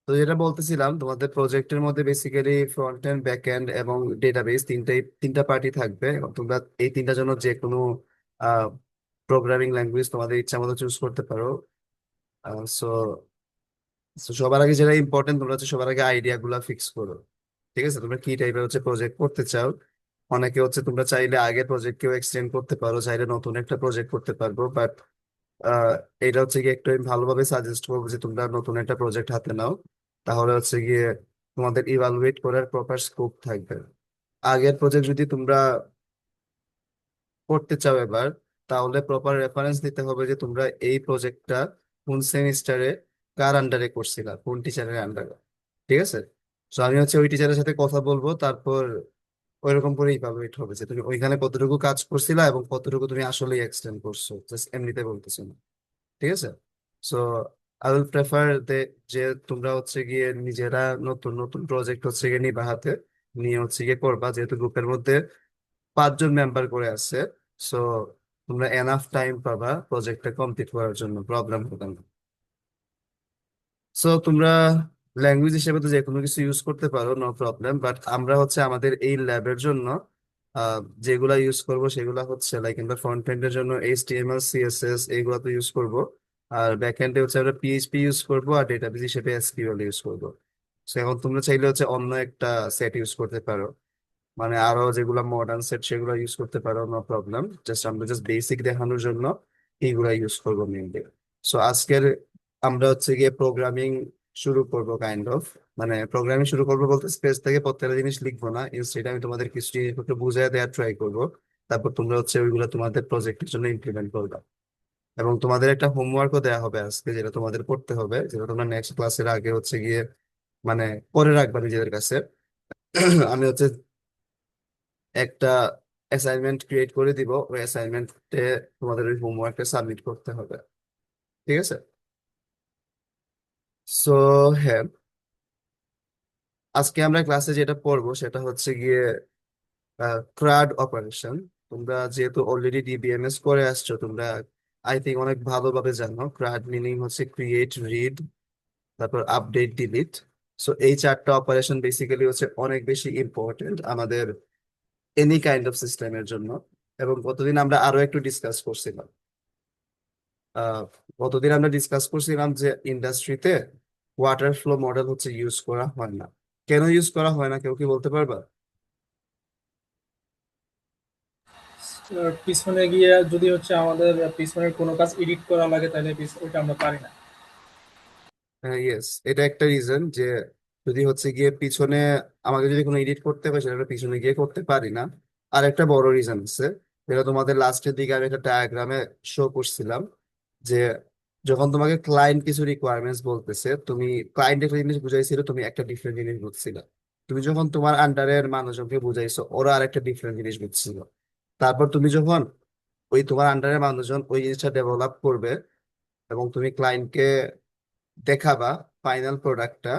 তো যেটা বলতেছিলাম, তোমাদের প্রজেক্টের মধ্যে basically front end back end এবং ডেটাবেস তিনটা পার্টি থাকবে, এবং তোমরা এই তিনটার জন্য যে কোনো প্রোগ্রামিং ল্যাঙ্গুয়েজ তোমাদের ইচ্ছা মতো চুজ করতে পারো। সো সবার আগে যেটা ইম্পর্টেন্ট, তোমরা হচ্ছে সবার আগে আইডিয়া গুলা ফিক্স করো। ঠিক আছে, তোমরা কি টাইপের হচ্ছে প্রজেক্ট করতে চাও। অনেকে হচ্ছে তোমরা চাইলে আগের প্রজেক্ট কেও এক্সটেন্ড করতে পারো, চাইলে নতুন একটা প্রজেক্ট করতে পারবো, বাট এটা হচ্ছে গিয়ে একটু আমি ভালোভাবে সাজেস্ট করবো যে তোমরা নতুন একটা প্রজেক্ট হাতে নাও। তাহলে হচ্ছে গিয়ে তোমাদের ইভালুয়েট করার প্রপার স্কোপ থাকবে। আগের প্রজেক্ট যদি তোমরা করতে চাও এবার, তাহলে প্রপার রেফারেন্স দিতে হবে যে তোমরা এই প্রজেক্টটা কোন সেমিস্টারে কার আন্ডারে করছিলা, কোন টিচারের আন্ডারে। ঠিক আছে, তো আমি হচ্ছে ওই টিচারের সাথে কথা বলবো, তারপর ওইরকম করে ইভালুয়েট হবে যে তুমি ওইখানে কতটুকু কাজ করছিলা এবং কতটুকু তুমি আসলে এক্সটেন্ড করছো, জাস্ট এমনিতে বলতেছো না। ঠিক আছে, সো আই উইল প্রেফার যে তোমরা হচ্ছে গিয়ে নিজেরা নতুন নতুন প্রজেক্ট হচ্ছে গিয়ে নিবা হাতে, নিয়ে হচ্ছে গিয়ে করবা, যেহেতু গ্রুপের মধ্যে 5 জন মেম্বার করে আছে। সো তোমরা এনাফ টাইম পাবা প্রজেক্টটা কমপ্লিট করার জন্য, প্রবলেম হবে না। সো তোমরা ল্যাঙ্গুয়েজ হিসেবে তো যে কোনো কিছু ইউজ করতে পারো, নো প্রবলেম, বাট আমরা হচ্ছে আমাদের এই ল্যাবের জন্য যেগুলা ইউজ করব সেগুলা হচ্ছে লাইক আমরা ফ্রন্ট এন্ডের জন্য এইচটিএমএল সিএসএস এইগুলা তো ইউজ করব, আর ব্যাক এন্ডে হচ্ছে আমরা পিএইচপি ইউজ করব, আর ডেটাবেস হিসেবে এসকিউএল ইউজ করব। সো এখন তোমরা চাইলে হচ্ছে অন্য একটা সেট ইউজ করতে পারো, মানে আরো যেগুলো মডার্ন সেট সেগুলো ইউজ করতে পারো, নো প্রবলেম। জাস্ট আমরা জাস্ট বেসিক দেখানোর জন্য এইগুলা ইউজ করবো মেনলি। সো আজকের আমরা হচ্ছে গিয়ে প্রোগ্রামিং শুরু করব কাইন্ড অফ, মানে প্রোগ্রামিং শুরু করবো বলতে স্পেস থেকে প্রত্যেকটা জিনিস লিখবো না, ইনস্টেড আমি তোমাদের কিছু জিনিস একটু বুঝিয়ে দেওয়ার ট্রাই করবো। তারপর তোমরা হচ্ছে ওইগুলো তোমাদের প্রজেক্টের জন্য ইমপ্লিমেন্ট করবে, এবং তোমাদের একটা হোমওয়ার্কও দেওয়া হবে আজকে, যেটা তোমাদের করতে হবে, যেটা তোমরা নেক্সট ক্লাসের আগে হচ্ছে গিয়ে মানে করে রাখবা নিজেদের কাছে। আমি হচ্ছে একটা অ্যাসাইনমেন্ট ক্রিয়েট করে দিব, ওই অ্যাসাইনমেন্টে তোমাদের ওই হোমওয়ার্কটা সাবমিট করতে হবে। ঠিক আছে, সো হ্যাঁ, আজকে আমরা ক্লাসে যেটা পড়বো সেটা হচ্ছে গিয়ে ক্রাড অপারেশন। তোমরা যেহেতু অলরেডি ডিবিএমএস করে আসছো, তোমরা আই থিঙ্ক অনেক ভালোভাবে জানো ক্রাড মিনিং হচ্ছে ক্রিয়েট, রিড, তারপর আপডেট, ডিলিট। সো এই 4টা অপারেশন বেসিক্যালি হচ্ছে অনেক বেশি ইম্পর্টেন্ট আমাদের এনি কাইন্ড অফ সিস্টেমের জন্য। এবং কতদিন আমরা আরো একটু ডিসকাস করছিলাম, আহ গতদিন আমরা ডিসকাস করছিলাম যে ইন্ডাস্ট্রিতে ওয়াটার ফ্লো মডেল হচ্ছে ইউজ করা হয় না। কেন ইউজ করা হয় না, কেউ কি বলতে পারবা? পিছনে গিয়ে যদি হচ্ছে আমাদের পিছনের কোনো কাজ এডিট করা লাগে তাহলে ওইটা আমরা পারি না। ইয়েস, এটা একটা রিজন যে যদি হচ্ছে গিয়ে পিছনে আমাকে যদি কোনো এডিট করতে হয় সেটা আমরা পিছনে গিয়ে করতে পারি না। আর একটা বড় রিজন আছে, যেটা তোমাদের লাস্টের দিকে আমি একটা ডায়াগ্রামে শো করছিলাম, যে যখন তোমাকে ক্লায়েন্ট কিছু রিকোয়ারমেন্টস বলতেছে, তুমি ক্লায়েন্ট একটা জিনিস বুঝাইছিল, তুমি একটা ডিফারেন্ট জিনিস বুঝছিলে। তুমি যখন তোমার আন্ডারের মানুষজনকে বুঝাইছো, ওরা আর একটা ডিফারেন্ট জিনিস বুঝছিল। তারপর তুমি যখন ওই তোমার আন্ডারের মানুষজন ওই জিনিসটা ডেভেলপ করবে এবং তুমি ক্লায়েন্টকে দেখাবা ফাইনাল প্রোডাক্টটা,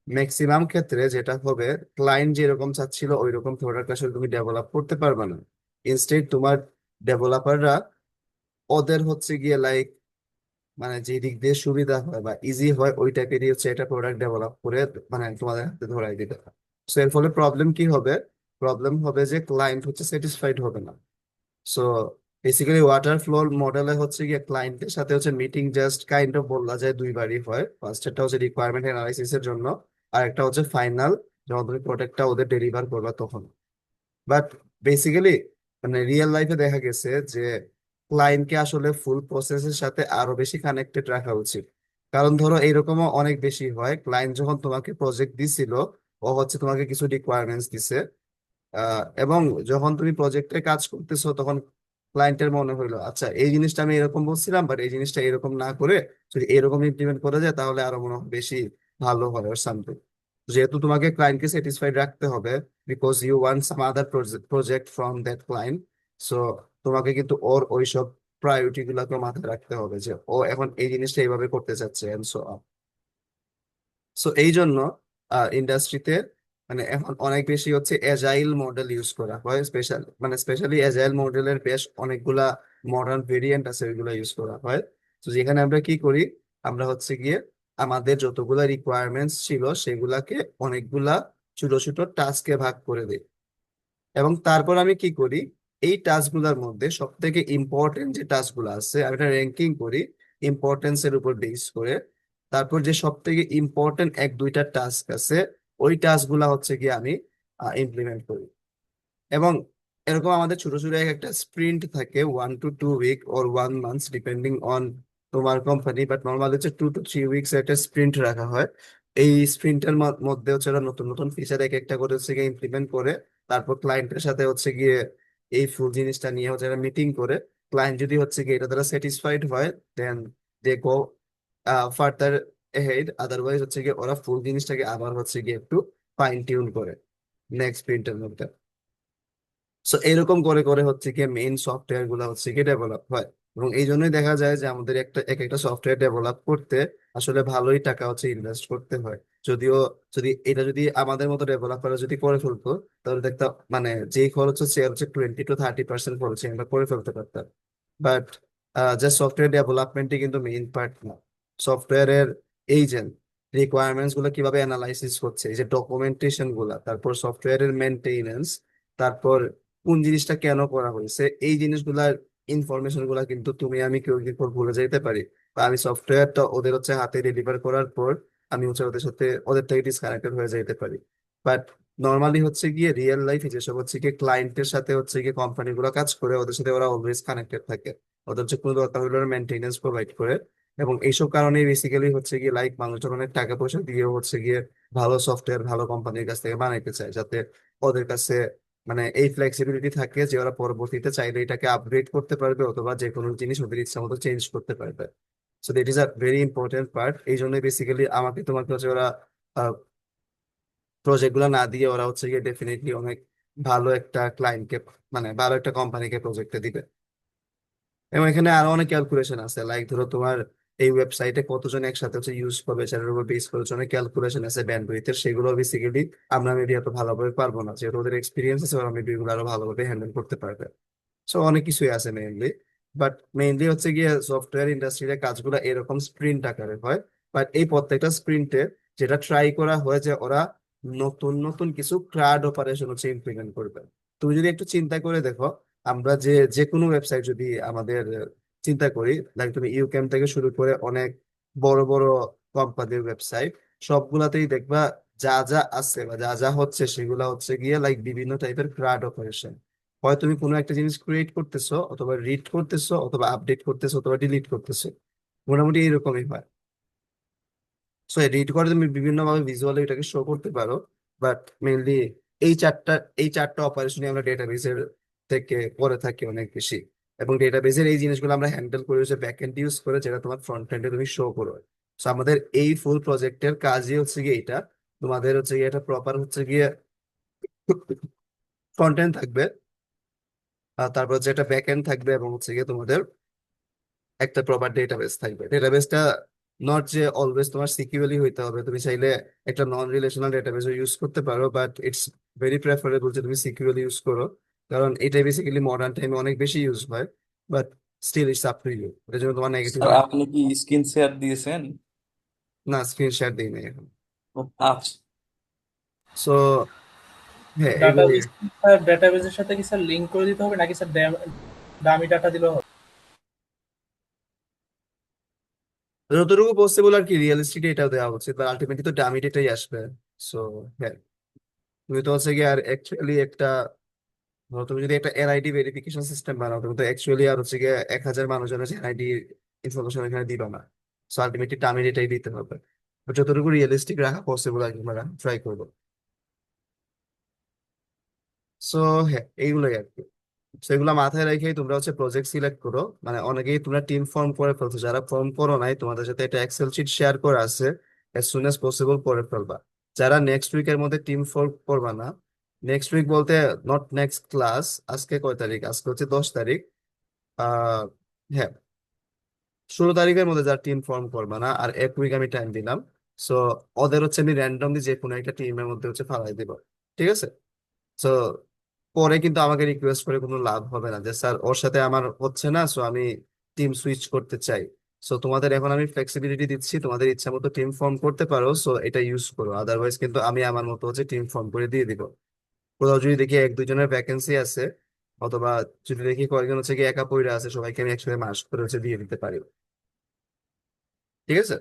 ম্যাক্সিমাম ক্ষেত্রে যেটা হবে, ক্লায়েন্ট যেরকম চাচ্ছিল ওই রকম প্রোডাক্ট আসলে তুমি ডেভেলপ করতে পারবে না। ইনস্টেড তোমার ডেভেলপাররা ওদের হচ্ছে গিয়ে লাইক মানে যে দিক দিয়ে সুবিধা হয় বা ইজি হয় ওই টাইপেরই হচ্ছে একটা প্রোডাক্ট ডেভেলপ করে মানে তোমাদের হাতে ধরাই দিতে হয়। সো এর ফলে প্রবলেম কি হবে? প্রবলেম হবে যে ক্লায়েন্ট হচ্ছে স্যাটিসফাইড হবে না। সো বেসিক্যালি ওয়াটার ফ্লো মডেলে হচ্ছে গিয়ে ক্লায়েন্টের সাথে হচ্ছে মিটিং জাস্ট কাইন্ড অফ বলা যায় দুইবারই হয়। ফার্স্ট একটা হচ্ছে রিকোয়ারমেন্ট অ্যানালাইসিস এর জন্য, আর একটা হচ্ছে ফাইনাল যখন তুমি প্রোডাক্টটা ওদের ডেলিভার করবা তখন। বাট বেসিক্যালি মানে রিয়েল লাইফে দেখা গেছে যে ক্লায়েন্টকে আসলে ফুল প্রসেসের সাথে আরো বেশি কানেক্টেড রাখা উচিত। কারণ ধরো এইরকমও অনেক বেশি হয়, ক্লায়েন্ট যখন তোমাকে প্রজেক্ট দিছিল, ও হচ্ছে তোমাকে কিছু রিকোয়ারমেন্টস দিছে, এবং যখন তুমি প্রজেক্টে কাজ করতেছো তখন ক্লায়েন্টের মনে হইলো আচ্ছা এই জিনিসটা আমি এরকম বলছিলাম, বাট এই জিনিসটা এরকম না করে যদি এরকম ইমপ্লিমেন্ট করা যায় তাহলে আরো মনে হয় বেশি ভালো হয় ওর সামথিং। যেহেতু তোমাকে ক্লায়েন্টকে স্যাটিসফাইড রাখতে হবে, because you want some other project from that client, so তোমাকে কিন্তু ওর ওইসব প্রায়োরিটি গুলাকে মাথায় রাখতে হবে যে ও এখন এই জিনিসটা এইভাবে করতে চাচ্ছে এন্ড সো। সো এই জন্য ইন্ডাস্ট্রিতে মানে এখন অনেক বেশি হচ্ছে এজাইল মডেল ইউজ করা হয়, স্পেশালি এজাইল মডেলের বেশ অনেকগুলা মডার্ন ভেরিয়েন্ট আছে, ওইগুলো ইউজ করা হয়। তো যেখানে আমরা কি করি, আমরা হচ্ছে গিয়ে আমাদের যতগুলা রিকোয়ারমেন্টস ছিল সেগুলাকে অনেকগুলা ছোট ছোট টাস্কে ভাগ করে দিই। এবং তারপর আমি কি করি, এই টাস্কগুলোর মধ্যে সব থেকে ইম্পর্টেন্ট যে টাস্কগুলো আছে আমি একটা র্যাঙ্কিং করি ইম্পর্টেন্সের উপর বেস করে। তারপর যে সব থেকে ইম্পর্টেন্ট এক দুইটা টাস্ক আছে ওই টাস্কগুলা হচ্ছে কি আমি ইমপ্লিমেন্ট করি। এবং এরকম আমাদের ছোট ছোট এক একটা স্প্রিন্ট থাকে, 1 to 2 week or 1 month depending on তোমার কোম্পানি, বাট নর্মালি হচ্ছে 2 to 3 উইকস একটা স্প্রিন্ট রাখা হয়। এই স্প্রিন্টের মধ্যে হচ্ছে ওরা নতুন নতুন ফিচার এক একটা করে হচ্ছে গিয়ে ইমপ্লিমেন্ট করে। তারপর ক্লায়েন্টের সাথে হচ্ছে গিয়ে এই ফুল জিনিসটা নিয়ে হচ্ছে মিটিং করে। ক্লায়েন্ট যদি হচ্ছে গিয়ে এটা দ্বারা স্যাটিসফাইড হয় দেন দে গো ফার্দার হেড, আদারওয়াইজ হচ্ছে গিয়ে ওরা ফুল জিনিসটাকে আবার হচ্ছে গিয়ে একটু ফাইন টিউন করে নেক্সট স্প্রিন্টের মধ্যে। সো এরকম করে করে হচ্ছে কি মেইন সফটওয়্যার গুলো হচ্ছে কি ডেভেলপ হয়। এবং এই জন্যই দেখা যায় যে আমাদের একটা এক একটা সফটওয়্যার ডেভেলপ করতে আসলে ভালোই টাকা হচ্ছে ইনভেস্ট করতে হয়। যদিও যদি আমাদের মতো ডেভেলপাররা যদি করে ফেলতো তাহলে দেখতাম মানে যেই খরচ হচ্ছে এর হচ্ছে 20 to 30% খরচ আমরা করে ফেলতে পারতাম। বাট জাস্ট সফটওয়্যার ডেভেলপমেন্টই কিন্তু মেইন পার্ট না। সফটওয়্যারের এই যে রিকোয়ারমেন্টস গুলো কিভাবে অ্যানালাইসিস হচ্ছে, এই যে ডকুমেন্টেশন গুলা, তারপর সফটওয়্যারের মেনটেনেন্স, তারপর কোন জিনিসটা কেন করা হয়েছে, এই জিনিসগুলার ইনফরমেশন গুলা কিন্তু তুমি আমি কেউ কি করে ভুলে যেতে পারি। বা আমি সফটওয়্যারটা ওদের হচ্ছে হাতে ডেলিভার করার পর আমি হচ্ছে ওদের সাথে ওদের থেকে ডিসকানেক্টেড হয়ে যেতে পারি। বাট নর্মালি হচ্ছে গিয়ে রিয়েল লাইফে যেসব হচ্ছে গিয়ে ক্লায়েন্টের সাথে হচ্ছে গিয়ে কোম্পানি গুলো কাজ করে ওদের সাথে ওরা অলওয়েজ কানেক্টেড থাকে। ওদের যে কোনো দরকার হলে মেনটেনেন্স প্রোভাইড করে। এবং এইসব কারণেই বেসিক্যালি হচ্ছে গিয়ে লাইক মানুষজন অনেক টাকা পয়সা দিয়ে হচ্ছে গিয়ে ভালো সফটওয়্যার ভালো কোম্পানির কাছ থেকে বানাইতে চায়, যাতে ওদের কাছে মানে এই ফ্লেক্সিবিলিটি থাকে যে ওরা পরবর্তীতে চাইলে এটাকে আপগ্রেড করতে পারবে অথবা যে কোনো জিনিস ওদের ইচ্ছা মতো চেঞ্জ করতে পারবে। So that is a very important part. এই জন্য বেসিক্যালি আমাকে তোমাকে হচ্ছে ওরা প্রজেক্ট গুলো না দিয়ে ওরা হচ্ছে গিয়ে ডেফিনেটলি অনেক ভালো একটা ক্লায়েন্টকে মানে ভালো একটা কোম্পানিকে প্রজেক্টে দিবে। এবং এখানে আরো অনেক ক্যালকুলেশন আছে, লাইক ধরো তোমার এই ওয়েবসাইটে কতজন একসাথে হচ্ছে ইউজ করবে সেটার উপর বেস করে অনেক ক্যালকুলেশন আছে ব্যান্ডউইথের, সেগুলো বেসিক্যালি আমরা মেবি এত ভালোভাবে পারবো না, যেহেতু ওদের এক্সপিরিয়েন্স আছে ওরা মেবি এগুলো আরো ভালোভাবে হ্যান্ডেল করতে পারবে। সো অনেক কিছুই আছে মেইনলি। বাট মেইনলি হচ্ছে গিয়ে সফটওয়্যার ইন্ডাস্ট্রিতে কাজগুলো এরকম স্প্রিন্ট আকারে হয়। বাট এই প্রত্যেকটা স্প্রিন্টে যেটা ট্রাই করা হয় যে ওরা নতুন নতুন কিছু ক্রাউড অপারেশন হচ্ছে ইমপ্লিমেন্ট করবে। তুমি যদি একটু চিন্তা করে দেখো, আমরা যে যে কোনো ওয়েবসাইট যদি আমাদের চিন্তা করি, লাইক তুমি ইউক্যাম থেকে শুরু করে অনেক বড় বড় কোম্পানির ওয়েবসাইট, সবগুলাতেই দেখবা যা যা আছে বা যা যা হচ্ছে সেগুলা হচ্ছে গিয়ে লাইক বিভিন্ন টাইপের ক্রাউড অপারেশন। হয় তুমি কোনো একটা জিনিস ক্রিয়েট করতেছো অথবা রিড করতেছো অথবা আপডেট করতেছো অথবা ডিলিট করতেছো, মোটামুটি এরকমই হয়। সো রিড করে তুমি বিভিন্ন ভাবে ভিজুয়ালি এটাকে শো করতে পারো। বাট মেইনলি এই চারটা এই চারটা অপারেশনই আমরা ডেটাবেসের থেকে করে থাকি অনেক বেশি। এবং ডেটাবেসের এই জিনিসগুলো আমরা হ্যান্ডেল করি হচ্ছে ব্যাক এন্ড ইউজ করে, যেটা তোমার ফ্রন্ট এন্ডে তুমি শো করো। সো আমাদের এই ফুল প্রজেক্টের কাজই হচ্ছে গিয়ে এটা। তোমাদের হচ্ছে গিয়ে এটা প্রপার হচ্ছে গিয়ে ফ্রন্ট এন্ড থাকবে, আর তারপর হচ্ছে একটা ব্যাক এন্ড থাকবে, এবং হচ্ছে গিয়ে তোমাদের একটা প্রপার ডেটাবেস থাকবে। ডেটাবেসটা নট যে অলওয়েজ তোমার সিকিউরলি হইতে হবে, তুমি চাইলে একটা নন রিলেশনাল ডেটাবেসও ইউজ করতে পারো, বাট ইটস ভেরি প্রেফারেবল যে তুমি সিকিউরলি ইউজ করো, কারণ এটা বেসিক্যালি মডার্ন টাইমে অনেক বেশি ইউজ হয়। But still it's up to you, এটার জন্য তোমার নেগেটিভ স্যার আপনি কি স্ক্রিন শেয়ার দিয়েছেন? না, স্ক্রিন শেয়ার দিই না এখন। ও, আচ্ছা। সো হ্যাঁ এগুলি ডাটাবেস ডাটাবেসের সাথে কি স্যার লিংক করে দিতে হবে নাকি স্যার দামি ডাটা দিলেও হবে? যতটুকু পসিবল আর কি রিয়েলিস্টিক এটাও দেওয়া উচিত, বা আলটিমেটলি তো ডামি ডেটাই আসবে। সো হ্যাঁ, তুমি তো হচ্ছে কি আর অ্যাকচুয়ালি একটা ধরো তুমি যদি একটা এনআইডি ভেরিফিকেশন সিস্টেম বানাও, তুমি তো অ্যাকচুয়ালি আর হচ্ছে গিয়ে 1,000 মানুষজনের এনআইডি ইনফরমেশন এখানে দিবা না। সো আলটিমেটলি টার্মের এটাই দিতে হবে। But যতটুকু রিয়েলিস্টিক রাখা পসিবল আর কি আমরা ট্রাই করবো। সো হ্যাঁ এইগুলোই আর কি। তো এগুলো মাথায় রেখেই তোমরা হচ্ছে প্রজেক্ট সিলেক্ট করো। মানে অনেকেই তোমরা টিম ফর্ম করে ফেলছো, যারা ফর্ম করো নাই তোমাদের সাথে একটা এক্সেল শিট শেয়ার করা আছে, এজ সুন এজ পসিবল করে ফেলবা। যারা নেক্সট উইকের মধ্যে টিম ফর্ম করবা না, নেক্সট উইক বলতে নট নেক্সট ক্লাস, আজকে কয় তারিখ, আজকে হচ্ছে 10 তারিখ। আহ হ্যাঁ, 16 তারিখের মধ্যে যারা টিম ফর্ম করবে না, আর 1 উইক আমি টাইম দিলাম। সো ওদের হচ্ছে আমি র্যান্ডমলি যে কোনো একটা টিমের মধ্যে হচ্ছে ফালাই দিব। ঠিক আছে? সো পরে কিন্তু আমাকে রিকোয়েস্ট করে কোনো লাভ হবে না যে স্যার ওর সাথে আমার হচ্ছে না, সো আমি টিম সুইচ করতে চাই। সো তোমাদের এখন আমি ফ্লেক্সিবিলিটি দিচ্ছি, তোমাদের ইচ্ছা মতো টিম ফর্ম করতে পারো, সো এটা ইউজ করো। আদারওয়াইজ কিন্তু আমি আমার মতো হচ্ছে টিম ফর্ম করে দিয়ে দিব। কোথাও যদি দেখি এক দুজনের ভ্যাকেন্সি আছে, অথবা যদি দেখি কয়েকজন হচ্ছে কি একা পড়ে আছে, সবাইকে আমি একসাথে মার্চ করে হচ্ছে দিয়ে দিতে পারি। ঠিক আছে।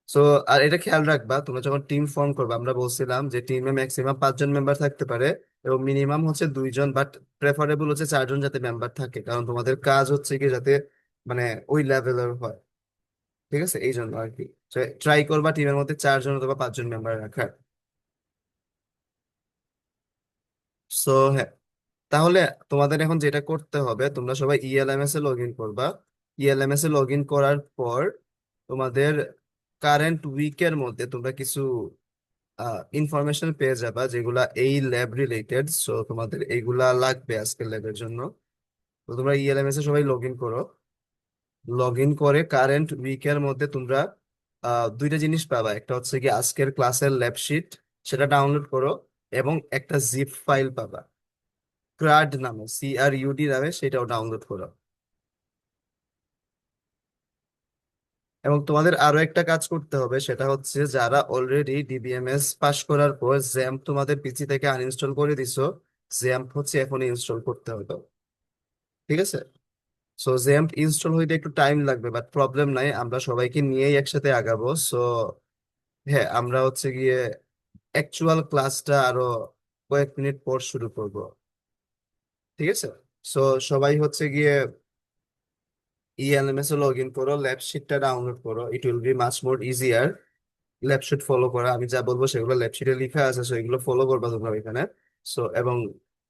সো আর এটা খেয়াল রাখবা, তোমরা যখন টিম ফর্ম করবে, আমরা বলছিলাম যে টিমে ম্যাক্সিমাম 5 জন মেম্বার থাকতে পারে, এবং মিনিমাম হচ্ছে 2 জন, বাট প্রেফারেবল হচ্ছে 4 জন যাতে মেম্বার থাকে, কারণ তোমাদের কাজ হচ্ছে কি যাতে মানে ওই লেভেলের হয়। ঠিক আছে, এই জন্য আর কি ট্রাই করবা টিমের মধ্যে 4 জন অথবা 5 জন মেম্বার রাখার। সো হ্যাঁ, তাহলে তোমাদের এখন যেটা করতে হবে, তোমরা সবাই ইএলএমএস এ লগ ইন করবা। ইএলএমএস এ লগ ইন করার পর তোমাদের কারেন্ট উইকের মধ্যে তোমরা কিছু ইনফরমেশন পেয়ে যাবা যেগুলা এই ল্যাব রিলেটেড, সো তোমাদের এইগুলা লাগবে আজকের ল্যাবের জন্য। তো তোমরা ইএলএমএস এ সবাই লগ ইন করো। লগ ইন করে কারেন্ট উইকের মধ্যে তোমরা দুইটা জিনিস পাবা, একটা হচ্ছে কি আজকের ক্লাসের ল্যাব শিট, সেটা ডাউনলোড করো, এবং একটা জিপ ফাইল পাবা ক্রাড নামে, CRUD নামে, সেটাও ডাউনলোড করো। এবং তোমাদের আরো একটা কাজ করতে হবে, সেটা হচ্ছে যারা অলরেডি ডিবিএমএস পাস করার পর জ্যাম্প তোমাদের পিসি থেকে আনইনস্টল করে দিছো, জ্যাম্প হচ্ছে এখন ইনস্টল করতে হবে। ঠিক আছে। সো জ্যাম্প ইনস্টল হইতে একটু টাইম লাগবে, বাট প্রবলেম নাই, আমরা সবাইকে নিয়েই একসাথে আগাবো। সো হ্যাঁ, আমরা হচ্ছে গিয়ে অ্যাকচুয়াল ক্লাসটা আরো কয়েক মিনিট পর শুরু করব। ঠিক আছে। সো সবাই হচ্ছে গিয়ে ইএলএমএস এ লগ ইন করো, ল্যাব শিটটা ডাউনলোড করো, it will be much more easier lab sheet follow করা। আমি যা বলবো সেগুলো ল্যাব শিটে লেখা আছে, সো এগুলো ফলো করবা তোমরা এখানে। সো এবং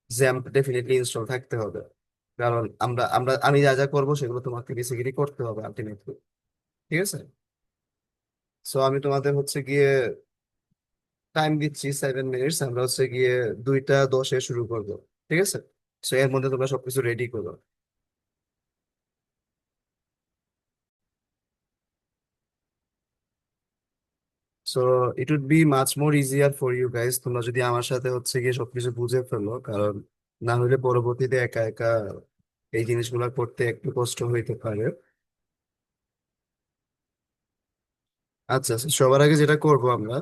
জ্যাম্প ডেফিনেটলি ইনস্টল থাকতে হবে, কারণ আমি যা যা করবো সেগুলো তোমাকে বেসিক্যালি করতে হবে আলটিমেটলি। ঠিক আছে। সো আমি তোমাদের হচ্ছে গিয়ে টাইম দিচ্ছি 7 মিনিটস, আমরা হচ্ছে গিয়ে 2টা 10-এ শুরু করবো। ঠিক আছে। সো এর মধ্যে তোমরা সবকিছু রেডি করো। So it would be much more easier for you guys, তোমরা যদি আমার সাথে হচ্ছে গিয়ে সবকিছু বুঝে ফেলো, কারণ না হলে পরবর্তীতে একা একা এই জিনিসগুলো করতে একটু কষ্ট হইতে পারে। আচ্ছা আচ্ছা, সবার আগে যেটা করব আমরা,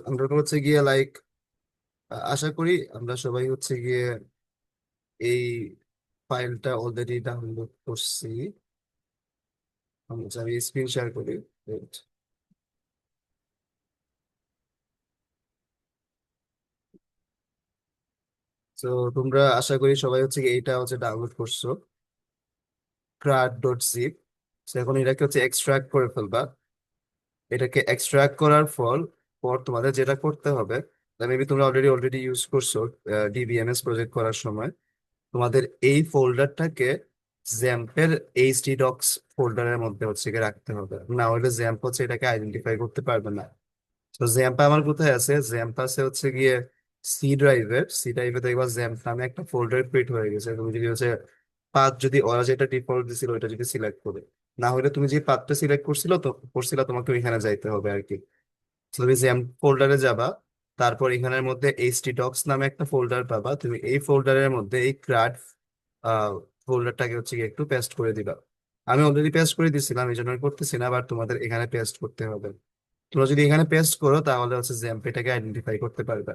আমরা তো হচ্ছে গিয়ে লাইক, আশা করি আমরা সবাই হচ্ছে গিয়ে এই ফাইলটা অলরেডি ডাউনলোড করছি। আমি স্ক্রিন শেয়ার করি। তো তোমরা আশা করি সবাই হচ্ছে গিয়ে এইটা হচ্ছে ডাউনলোড করছো, crud.zip। এখন এটাকে হচ্ছে এক্সট্রাক্ট করে ফেলবা। এটাকে এক্সট্রাক্ট করার পর পর তোমাদের যেটা করতে হবে, মেবি তোমরা অলরেডি ইউজ করছো ডিবিএমএস প্রজেক্ট করার সময়, তোমাদের এই ফোল্ডারটাকে জ্যাম্পের এইচডি ডক্স ফোল্ডারের মধ্যে হচ্ছে গিয়ে রাখতে হবে, না হলে জ্যাম্প হচ্ছে এটাকে আইডেন্টিফাই করতে পারবে না। তো জ্যাম্প আমার কোথায় আছে, জ্যাম্প আছে হচ্ছে গিয়ে সি ড্রাইভে দেখবা জ্যাম্প নামে একটা ফোল্ডার ক্রিয়েট হয়ে গেছে। তুমি যদি হচ্ছে পাথ, যদি ওরা যেটা ডিফল্ট দিছিল ওইটা যদি সিলেক্ট করে, না হলে তুমি যে পাথটা সিলেক্ট করছিলা তোমাকে ওইখানে যাইতে হবে আর কি। তো তুমি জ্যাম্প ফোল্ডারে যাবা, তারপর এখানের মধ্যে এইচডি ডক্স নামে একটা ফোল্ডার পাবা, তুমি এই ফোল্ডারের মধ্যে এই ক্রাড ফোল্ডারটাকে হচ্ছে গিয়ে একটু পেস্ট করে দিবা। আমি অলরেডি পেস্ট করে দিছিলাম, এই জন্য আমি করতেছি না, বাট তোমাদের এখানে পেস্ট করতে হবে। তোমরা যদি এখানে পেস্ট করো তাহলে হচ্ছে জ্যাম্প এটাকে আইডেন্টিফাই করতে পারবে।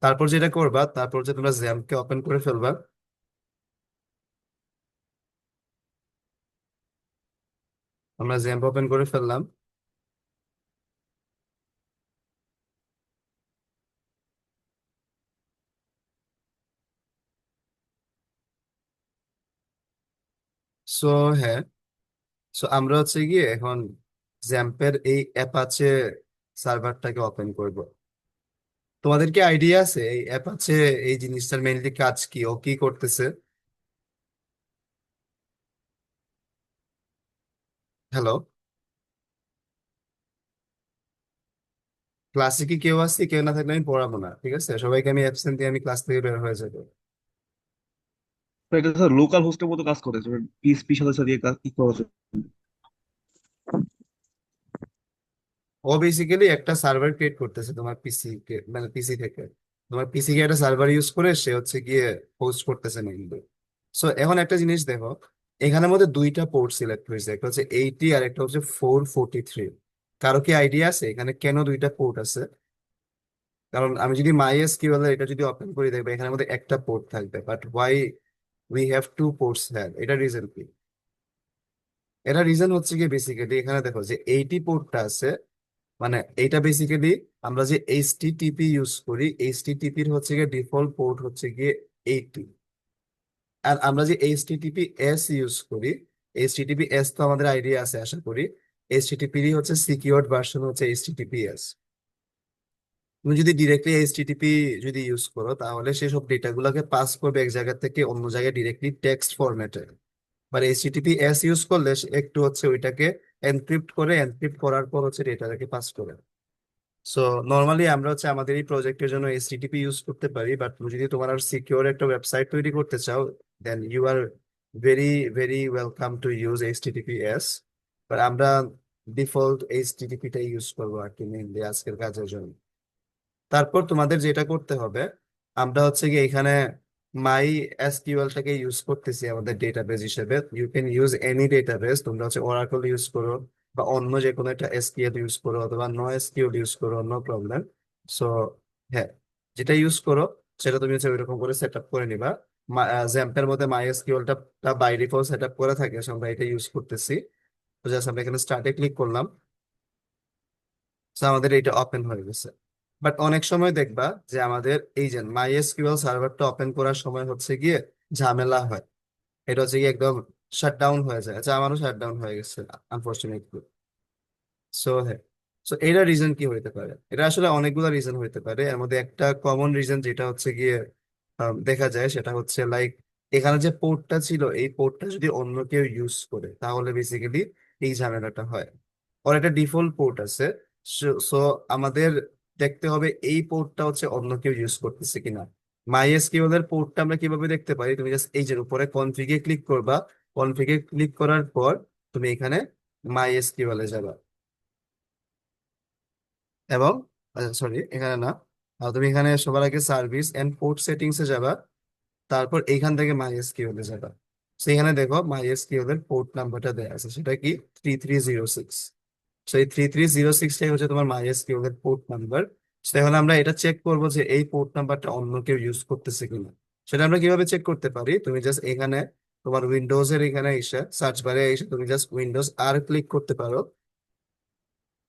তারপর যেটা করবা, তারপর যে তোমরা জ্যাম্পকে ওপেন করে ফেলবা। আমরা জ্যাম্প ওপেন করে ফেললাম। সো হ্যাঁ, সো আমরা হচ্ছে গিয়ে এখন জ্যাম্পের এই অ্যাপাচে সার্ভারটাকে ওপেন করব। তোমাদের কি আইডিয়া আছে এই অ্যাপাচে এই জিনিসটার মেইনলি কাজ কি, ও কি করতেছে? হ্যালো, ক্লাসে কি কেউ আছে? কেউ না থাকলে আমি পড়াবো না, ঠিক আছে? সবাইকে আমি অ্যাবসেন্ট দিয়ে আমি ক্লাস থেকে বের হয়ে যাবো। তো এটা স্যার লোকাল হোস্টের মতো কাজ করে পিএসপি সাথে সাথে ই করা যায়। ও বেসিক্যালি একটা সার্ভার ক্রিয়েট করতেছে তোমার পিসি কে, মানে পিসি থেকে তোমার পিসি কে একটা সার্ভার ইউজ করে সে হচ্ছে গিয়ে হোস্ট করতেছে মেইনলি। সো এখন একটা জিনিস দেখো, এখানের মধ্যে দুইটা পোর্ট সিলেক্ট হয়েছে, একটা হচ্ছে 80 আর একটা হচ্ছে 443। কারো কি আইডিয়া আছে এখানে কেন দুইটা পোর্ট আছে? কারণ আমি যদি মাই এসকিউএল এর এটা যদি ওপেন করি দেখবো এখানের মধ্যে একটা পোর্ট থাকবে, but why we have to ports have, এটা রিজন কি? এটা রিজন হচ্ছে কি বেসিক্যালি এখানে দেখো যে 80 পোর্টটা আছে, মানে এইটা বেসিক্যালি আমরা যে এইচটিটিপি ইউজ করি, এইচটিটিপির হচ্ছে গিয়ে ডিফল্ট পোর্ট হচ্ছে গিয়ে 80। আর আমরা যে এইচটিটিপি এস ইউজ করি, এইচটিটিপি এস তো আমাদের আইডিয়া আছে আশা করি, এইচটিটিপি হচ্ছে সিকিউরড ভার্সন হচ্ছে এইচটিটিপি এস। তুমি যদি ডিরেক্টলি এইচটিটিপি যদি ইউজ করো তাহলে সেসব ডেটাগুলোকে পাস করবে এক জায়গা থেকে অন্য জায়গায় ডিরেক্টলি টেক্সট ফরম্যাটে। আর এইচটিটিপি এস ইউজ করলে সে একটু হচ্ছে ওইটাকে এনক্রিপ্ট করে, এনক্রিপ্ট করার পর হচ্ছে ডেটাটাকে পাস করে। সো নর্মালি আমরা হচ্ছে আমাদের এই প্রজেক্টের জন্য এইচটিটিপি ইউজ করতে পারি, বাট তুমি যদি তোমার আর সিকিউর একটা ওয়েবসাইট তৈরি করতে চাও then you are very very welcome to use HTTPS. But আমরা ডিফল্ট এইচটিটিপিটা ইউজ করবো আর কি মেইনলি আজকের কাজের জন্য। তারপর তোমাদের যেটা করতে হবে, আমরা হচ্ছে কি এখানে মাই এসকিউএলটাকে ইউজ করতেছি আমাদের ডেটাবেস হিসেবে। You can use any database, তোমরা হচ্ছে ওরাকল ইউজ করো বা অন্য যে কোনো একটা এসকিউএল ইউজ করো অথবা নো এসকিউএল ইউজ করো, নো প্রবলেম। সো হ্যাঁ, যেটা ইউজ করো সেটা তুমি হচ্ছে ওইরকম করে সেট আপ করে নিবা। জ্যাম্পের মধ্যে মাই এসকিউএলটা বাই ডিফল্ট সেট আপ করা থাকে, so আমরা এটা ইউজ করতেছি। তো জাস্ট আমরা এখানে স্টার্টে ক্লিক করলাম, so আমাদের এটা ওপেন হয়ে গেছে। বাট অনেক সময় দেখবা যে আমাদের এই যে মাই এসকিউএল সার্ভারটা ওপেন করার সময় হচ্ছে গিয়ে ঝামেলা হয়, এটা হচ্ছে গিয়ে একদম শাটডাউন হয়ে যায়। আচ্ছা, আমারও শাটডাউন হয়ে গেছে আনফরচুনেটলি। সো হ্যাঁ, সো এটা রিজন কি হইতে পারে? এটা আসলে অনেকগুলো রিজন হইতে পারে, এর মধ্যে একটা কমন রিজন যেটা হচ্ছে গিয়ে দেখা যায় সেটা হচ্ছে লাইক এখানে যে পোর্টটা ছিল এই পোর্টটা যদি অন্য কেউ ইউজ করে তাহলে বেসিক্যালি এই ঝামেলাটা হয়। ওর একটা ডিফল্ট পোর্ট আছে, সো আমাদের দেখতে হবে এই পোর্টটা হচ্ছে অন্য কেউ ইউজ করতেছে কিনা। মাই এসকিউএল এর পোর্টটা আমরা কিভাবে দেখতে পারি? তুমি জাস্ট এই যে উপরে কনফিগে ক্লিক করবা, কনফিগে ক্লিক করার পর তুমি এখানে মাই এসকিউএল এ যাবা এবং সরি এখানে না, তুমি এখানে সবার আগে সার্ভিস এন্ড পোর্ট সেটিংস এ যাবা, তারপর এইখান থেকে মাই এসকিউএল এ যাবা। সেখানে দেখো মাই এসকিউএল এর পোর্ট নাম্বারটা দেওয়া আছে, সেটা কি 3306। সো এই 3306টাই হচ্ছে তোমার মাই এসকিউএল এর পোর্ট নাম্বার। এখন আমরা এটা চেক করবো যে এই পোর্ট নাম্বারটা অন্য কেউ ইউজ করতেছে কিনা। সেটা আমরা কিভাবে চেক করতে পারি? তুমি জাস্ট এখানে তোমার উইন্ডোজ এর এখানে এসে সার্চ বারে এসে তুমি জাস্ট উইন্ডোজ আর ক্লিক করতে পারো,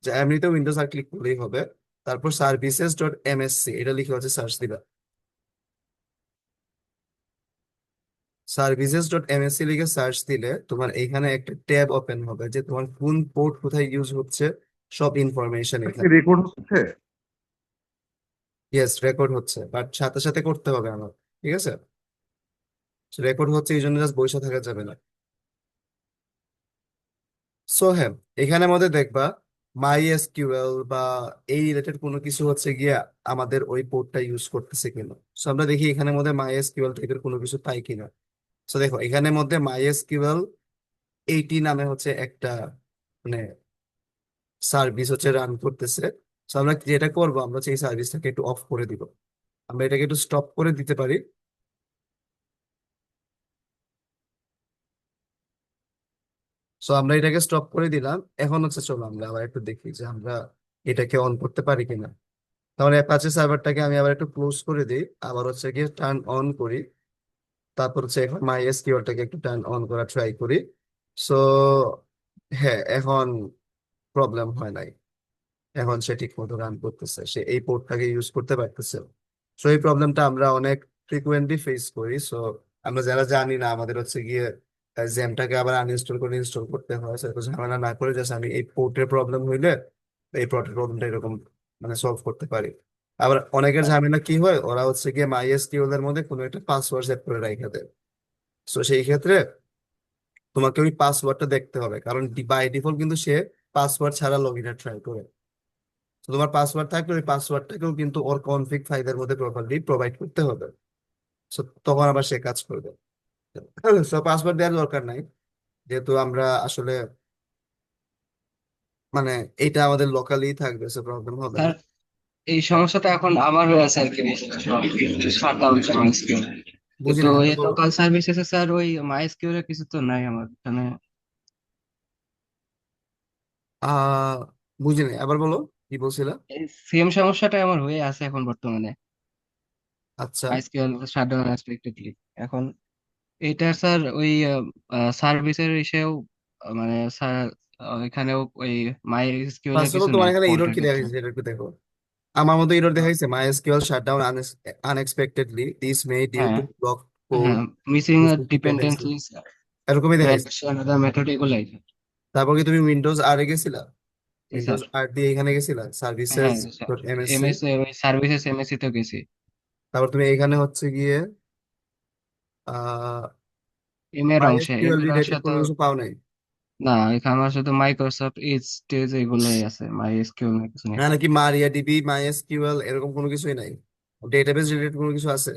যে এমনিতে উইন্ডোজ আর ক্লিক করলেই হবে। তারপর services.msc এটা লিখে হচ্ছে সার্চ দিবা। services.msc লিখে সার্চ দিলে তোমার এইখানে একটা ট্যাব ওপেন হবে যে তোমার কোন পোর্ট কোথায় ইউজ হচ্ছে, সব ইনফরমেশন এটা কি এখানে। রেকর্ড হচ্ছে? ইয়েস, রেকর্ড হচ্ছে, বাট সাথে সাথে করতে হবে আমার, ঠিক আছে? রেকর্ড হচ্ছে এই জন্য জাস্ট বসে থাকা যাবে না। সো হ্যাঁ, এখানে মধ্যে দেখবা মাই এসকিউএল বা এই রিলেটেড কোনো কিছু হচ্ছে গিয়া আমাদের ওই পোর্টটা ইউজ করতেছে কিনা। সো আমরা দেখি এখানের মধ্যে মাই এসকিউএল টাইপের কোনো কিছু পাই কিনা। সো দেখো এখানের মধ্যে মাই এসকিউএল 80 নামে হচ্ছে একটা মানে সার্ভিস হচ্ছে রান করতেছে। সো আমরা যেটা করবো আমরা হচ্ছে এই সার্ভিসটাকে একটু অফ করে দিব, আমরা এটাকে একটু স্টপ করে দিতে পারি। সো আমরা এটাকে স্টপ করে দিলাম। এখন হচ্ছে চলো আমরা আবার একটু দেখি যে আমরা এটাকে অন করতে পারি কিনা। তাহলে অ্যাপাচি সার্ভারটাকে আমি আবার একটু ক্লোজ করে দিই, আবার হচ্ছে গিয়ে টার্ন অন করি। তারপর হচ্ছে এখন মাই এসকিউএলটাকে একটু টার্ন অন করা ট্রাই করি। সো হ্যাঁ, এখন প্রবলেম হয় নাই, এখন সে ঠিক মতো রান করতেছে, সে এই পোর্টটাকে ইউজ করতে পারতেছে। সো এই প্রবলেমটা আমরা অনেক ফ্রিকুয়েন্টলি ফেস করি। সো আমরা যারা জানি না আমাদের হচ্ছে গিয়ে জ্যামটাকে আবার আনইনস্টল করে ইনস্টল করতে হয়, সেটা ঝামেলা না করে জাস্ট আমি এই পোর্টের প্রবলেম হইলে এই পোর্টের প্রবলেমটা এরকম মানে সলভ করতে পারি। আবার অনেকের ঝামেলা কি হয়, ওরা হচ্ছে গিয়ে মাই এসকিউএল এর মধ্যে কোনো একটা পাসওয়ার্ড সেট করে রাখা দেয়। সো সেই ক্ষেত্রে তোমাকে ওই পাসওয়ার্ডটা দেখতে হবে, কারণ বাই ডিফল্ট কিন্তু সে পাসওয়ার্ড ছাড়া লগ ইন ট্রাই করে। তো তোমার পাসওয়ার্ড থাকলে ওই পাসওয়ার্ডটাকেও কিন্তু ওর কনফিগ ফাইলের মধ্যে প্রপারলি প্রোভাইড করতে হবে। So, তখন আবার সে কাজ করবে। সো পাসওয়ার্ড দেওয়ার দরকার নাই, যেহেতু আমরা আসলে মানে এটা আমাদের লোকালি থাকবে, সো প্রবলেম হবে না। স্যার, এই সমস্যাটা এখন আমার হয়ে আছে আর কি, শাটডাউন সমস্যা। বুঝি তো না ওই এটা বলো। লোকাল সার্ভিসেসে স্যার ওই মাইএসকিউএল এর কিছু তো নাই আমার এখানে। আহ বুঝি না, আবার বলো কি বলছিলা। সেম সমস্যাটা আমার হয়ে আছে এখন বর্তমানে, আচ্ছা, মাইএসকিউএল শাটডাউন এক্সপেক্টেডলি। এখন এটা স্যার ওই সার্ভিসের ইসেও মানে স্যার এখানেও ওই মাইএসকিউএল এর ফার্স্ট অফ অল কিছু তোমার নাই এখানে ইরর ফল্টের কি ক্ষেত্রে। দেখাইছে সেটা একটু দেখো। আমার মতো ইরর দেখাইছে, MySQL shutdown unexpectedly, this may due হ্যাঁ, to block code, হ্যাঁ, মিসিং dependency, ডিপেন্ডেন্সিজ, এরকমই দেখাইছে। ভ্যালিডেশন অ্যানাদার মেথড, এগুলাই। তারপর কি তুমি উইন্ডোজ আর এ গেছিলা? জি স্যার। উইন্ডোজ আর দিয়ে এখানে গেছিলা সার্ভিসেস হ্যাঁ স্যার, ডট এমএসসি। এমএস ওই সার্ভিসেস এমএসসি তো গেছি। তারপর তুমি এখানে হচ্ছে গিয়ে আহ এম MySQL এর অংশে রিলেটেড তো কোনো কিছু পাও নাই? না, এখানে আমার শুধু মাইক্রোসফট এজ টেজ এগুলোই আছে, মাই এসকিউএল না কিছু নেই। হ্যাঁ, নাকি মারিয়া ডিবি MySQL এরকম কোনো কিছুই নাই? ডেটাবেস রিলেটেড কোনো কিছু আছে?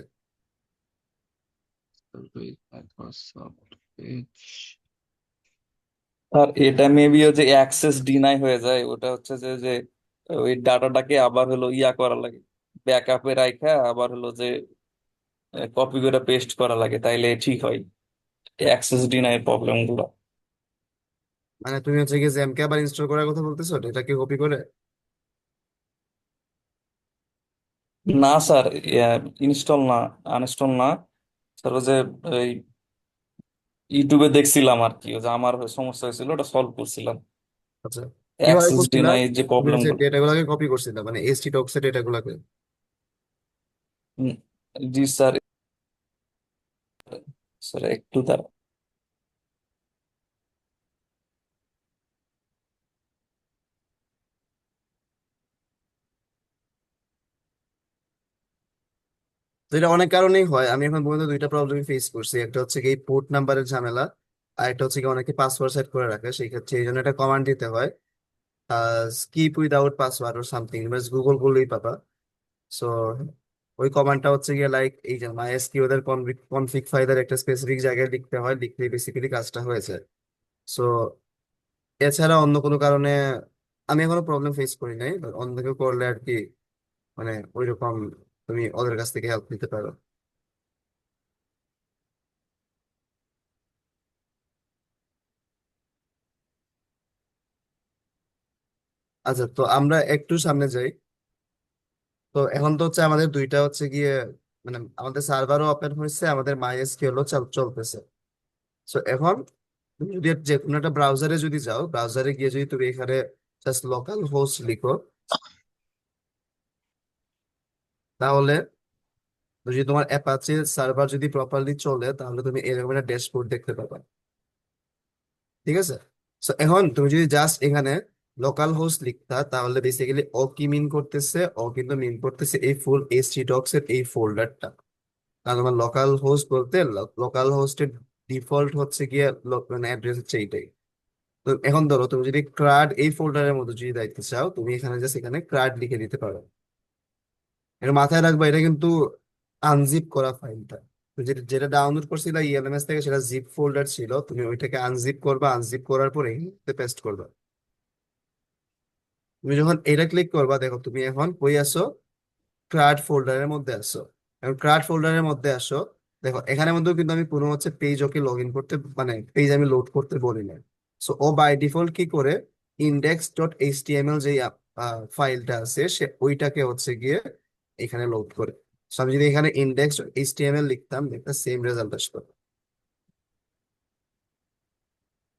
Microsoft Edge. আর এটা মেবি যে অ্যাক্সেস ডিনাই হয়ে যায়, ওটা হচ্ছে যে ওই ডাটাটাকে আবার হলো ইয়া করা লাগে, ব্যাকআপে রাখা আবার হলো যে কপি করে পেস্ট করা লাগে, তাইলে ঠিক হয় অ্যাক্সেস ডিনাই প্রবলেম গুলো। মানে তুমি হচ্ছে গিয়ে জ্যামকে আবার ইনস্টল করার কথা বলতেছো এটাকে কপি করে? না স্যার, ইনস্টল না, আনইনস্টল না স্যার। ওই যে এই ইউটিউবে দেখছিলাম আর কি, ওই যে আমার সমস্যা হয়েছিল ওটা সলভ করছিলাম, আচ্ছা, কিভাবে অ্যাক্সেস করছিলা? ডিনাই যে তুমি প্রবলেম হচ্ছে গুলো। ডেটাগুলোকে কপি করছিলা, মানে এসটি টক্সের ডেটাগুলোকে? হুম, জি স্যার। স্যার একটু তার তো এটা অনেক কারণেই হয়, আমি এখন পর্যন্ত দুইটা প্রবলেম ফেস করছি। একটা হচ্ছে কি পোর্ট নাম্বারের ঝামেলা, আর একটা হচ্ছে কি অনেকে পাসওয়ার্ড সেট করে রাখে, সেই ক্ষেত্রে এই জন্য একটা কমান্ড দিতে হয়, স্কিপ উইদাউট পাসওয়ার্ড ওর সামথিং, গুগল বললেই পাবা। সো ওই কমান্ডটা হচ্ছে গিয়ে লাইক এই যে MySQL এর কনফিগ ফাইলের একটা স্পেসিফিক জায়গায় লিখতে হয়, লিখলে বেসিক্যালি কাজটা হয়েছে। সো এছাড়া অন্য কোনো কারণে আমি এখনো প্রবলেম ফেস করি নাই, but অন্য কেউ করলে আর কি মানে ওইরকম তুমি ওদের কাছ থেকে হেল্প নিতে পারো। আচ্ছা, তো আমরা একটু সামনে যাই। তো এখন তো হচ্ছে আমাদের দুইটা হচ্ছে গিয়ে মানে আমাদের সার্ভারও ওপেন হয়েছে, আমাদের MySQL ও চলতেছে। সো এখন তুমি যদি যে কোনো একটা ব্রাউজারে যদি যাও, ব্রাউজারে গিয়ে যদি তুমি এখানে জাস্ট লোকাল হোস্ট লিখো, তাহলে যদি তোমার অ্যাপাচে সার্ভার যদি প্রপারলি চলে, তাহলে তুমি এরকম একটা ড্যাশবোর্ড দেখতে পাবা। ঠিক আছে? সো এখন তুমি যদি জাস্ট এখানে লোকাল হোস্ট লিখতা, তাহলে বেসিক্যালি ও কি মিন করতেছে, ও কিন্তু মিন করতেছে এই ফুল htdocs এর এই ফোল্ডারটা। কারণ আমার লোকাল হোস্ট বলতে লোকাল হোস্টের ডিফল্ট হচ্ছে গিয়ে মানে অ্যাড্রেস হচ্ছে এইটাই। তো এখন ধরো তুমি যদি ক্রাড এই ফোল্ডারের মধ্যে যদি দেখতে চাও, তুমি এখানে জাস্ট এখানে ক্রাড লিখে দিতে পারো। এটা মাথায় রাখবা, এটা কিন্তু আনজিপ করা ফাইলটা। তো যেটা যেটা ডাউনলোড করছিলা ইএলএমএস থেকে, সেটা জিপ ফোল্ডার ছিল, তুমি ওইটাকে আনজিপ করবা, আনজিপ করার পরে পেস্ট করবা। তুমি যখন এটা ক্লিক করবা, দেখো তুমি এখন কই আসো, ক্রাড ফোল্ডারের মধ্যে আসো। এখন ক্রাড ফোল্ডারের মধ্যে আসো, দেখো এখানের মধ্যেও কিন্তু আমি কোনো হচ্ছে পেজ ওকে লগ ইন করতে মানে পেজ আমি লোড করতে বলি না। সো ও বাই ডিফল্ট কি করে, index.html যে ফাইলটা আছে সে ওইটাকে হচ্ছে গিয়ে এখানে লোড করে। সো আমি যদি এখানে index.html লিখতাম, একটা সেম রেজাল্ট আসতো।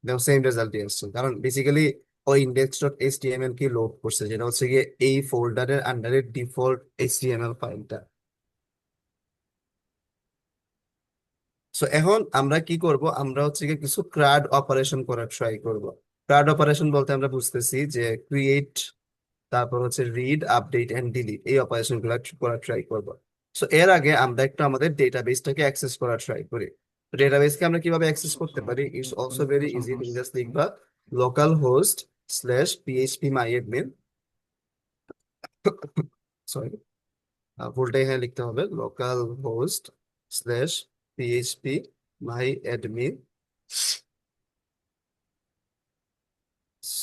দেখো সেম রেজাল্টই আসছে, কারণ বেসিক্যালি ওই index.html কি লোড করছে, যেটা হচ্ছে গিয়ে এই ফোল্ডারের আন্ডারে ডিফল্ট HTML ফাইলটা। সো এখন আমরা কি করব, আমরা হচ্ছে গিয়ে কিছু ক্রাড অপারেশন করার ট্রাই করব। ক্রাড অপারেশন বলতে আমরা বুঝতেছি যে ক্রিয়েট, তারপর হচ্ছে রিড, আপডেট এন্ড ডিলিট, এই অপারেশন গুলো করার ট্রাই করব। সো এর আগে আমরা একটু আমাদের ডেটাবেসটাকে অ্যাক্সেস করার ট্রাই করি। ডেটাবেসকে আমরা কিভাবে অ্যাক্সেস করতে পারি, ইটস অলসো ভেরি ইজি। তুমি জাস্ট লিখবা local host slash PHP my admin, sorry ভুলটা এখানে লিখতে হবে, local host slash PHP my admin.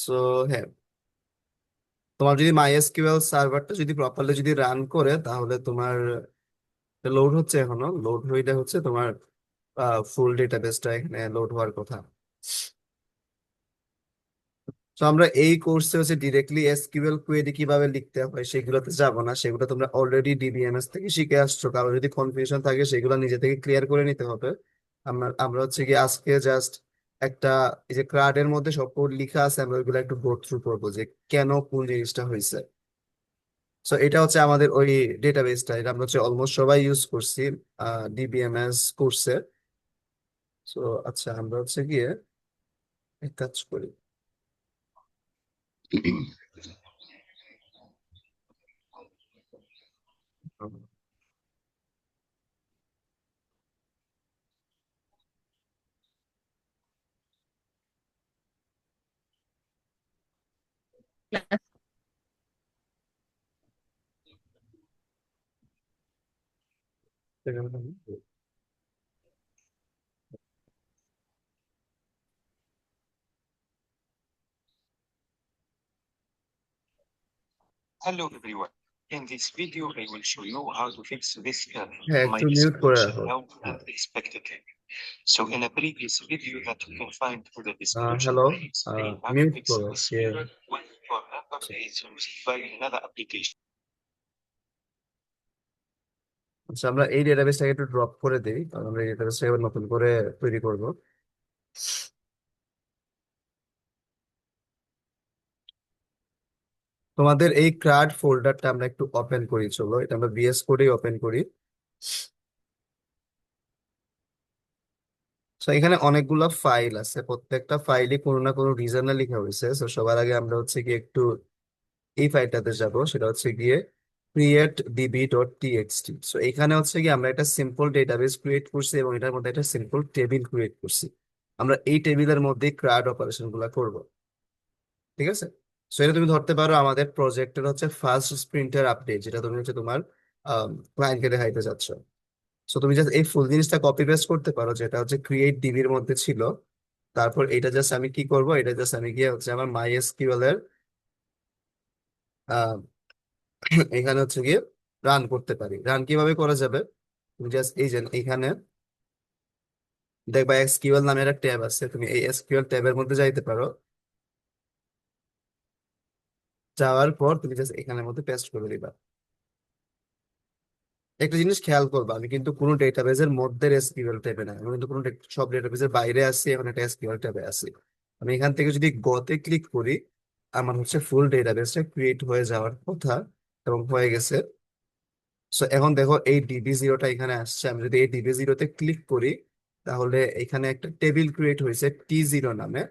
So হ্যাঁ, তোমার যদি MySQL সার্ভারটা যদি প্রপারলি যদি রান করে, তাহলে তোমার লোড হচ্ছে, এখনো লোড হইলে হচ্ছে তোমার ফুল ডেটাবেসটা এখানে লোড হওয়ার কথা। তো আমরা এই কোর্সে হচ্ছে ডিরেক্টলি এসকিউএল কোয়েরি কিভাবে লিখতে হয় সেগুলোতে যাব না, সেগুলো তোমরা অলরেডি ডিবিএমএস থেকে শিখে আসছো। কারো যদি কনফিউশন থাকে সেগুলো নিজে থেকে ক্লিয়ার করে নিতে হবে। আমরা আমরা হচ্ছে কি আজকে জাস্ট একটা, এই যে ক্রাডের মধ্যে সব কোড লিখা আছে, আমরা ওইগুলো একটু গো থ্রু করবো যে কেন কোন জিনিসটা হয়েছে। সো এটা হচ্ছে আমাদের ওই ডেটাবেসটা, এটা আমরা হচ্ছে অলমোস্ট সবাই ইউজ করছি ডিবিএমএস কোর্সে। সো আচ্ছা, আমরা হচ্ছে গিয়ে এক কাজ করি। Hello everyone. In this video, I will show you how to fix this error. হ্যাঁ, My একটু মিউট করে solution রাখো। now and expected. So in a previous video that you can find in the description, hello, I explain how to mute fix করো this K? error when your number is used by another application. আচ্ছা, আমরা এই ডেটাবেসটাকে একটু drop করে দিই, কারণ আমরা এই ডেটাবেসটাকে আবার নতুন করে তৈরি করব। তোমাদের এই ক্রাড ফোল্ডারটা আমরা একটু ওপেন করি, চলো এটা আমরা ভিএস কোডেই ওপেন করি। তো এখানে অনেকগুলো ফাইল আছে, প্রত্যেকটা ফাইলই কোনো না কোনো রিজনে লেখা হয়েছে। তো সবার আগে আমরা হচ্ছে কি একটু এই ফাইলটাতে যাব, সেটা হচ্ছে গিয়ে createdb.txt। সো এখানে হচ্ছে কি আমরা একটা সিম্পল ডেটাবেস ক্রিয়েট করছি এবং এটার মধ্যে একটা সিম্পল টেবিল ক্রিয়েট করছি। আমরা এই টেবিলের মধ্যে ক্রাড অপারেশন গুলা করবো, ঠিক আছে? সো এটা তুমি ধরতে পারো আমাদের প্রজেক্টের হচ্ছে ফার্স্ট স্প্রিন্টের আপডেট, যেটা তুমি হচ্ছে তোমার ক্লায়েন্টকে দেখাইতে চাচ্ছ। সো তুমি জাস্ট এই ফুল জিনিসটা কপি পেস্ট করতে পারো, যেটা হচ্ছে ক্রিয়েট ডিবির মধ্যে ছিল। তারপর এটা জাস্ট আমি কি করব, এটা জাস্ট আমি গিয়ে হচ্ছে আমার মাই এসকিউএল এর আহ, এখানে হচ্ছে গিয়ে রান করতে পারি। রান কিভাবে করা যাবে, তুমি জাস্ট এই যে এখানে দেখবা এসকিউএল নামে একটা ট্যাব আছে, তুমি এই এসকিউএল ট্যাবের মধ্যে যাইতে পারো। যাওয়ার পর তুমি জাস্ট এখানের মধ্যে পেস্ট করে দিবা। একটা জিনিস খেয়াল করবা, আমি কিন্তু কোনো ডেটাবেজের মধ্যে এসকিউএল ট্যাবে না, আমি কিন্তু কোনো সব ডেটাবেজের বাইরে আছি, এখন একটা এসকিউএল ট্যাবে আছি। আমি এখান থেকে যদি গতে ক্লিক করি, আমার হচ্ছে ফুল ডেটাবেসটা ক্রিয়েট হয়ে যাওয়ার কথা এবং হয়ে গেছে। সো এখন দেখো এই ডিবি জিরোটা এখানে আসছে, আমি যদি এই ডিবি জিরোতে ক্লিক করি, তাহলে এখানে একটা টেবিল ক্রিয়েট হয়েছে টি জিরো নামে।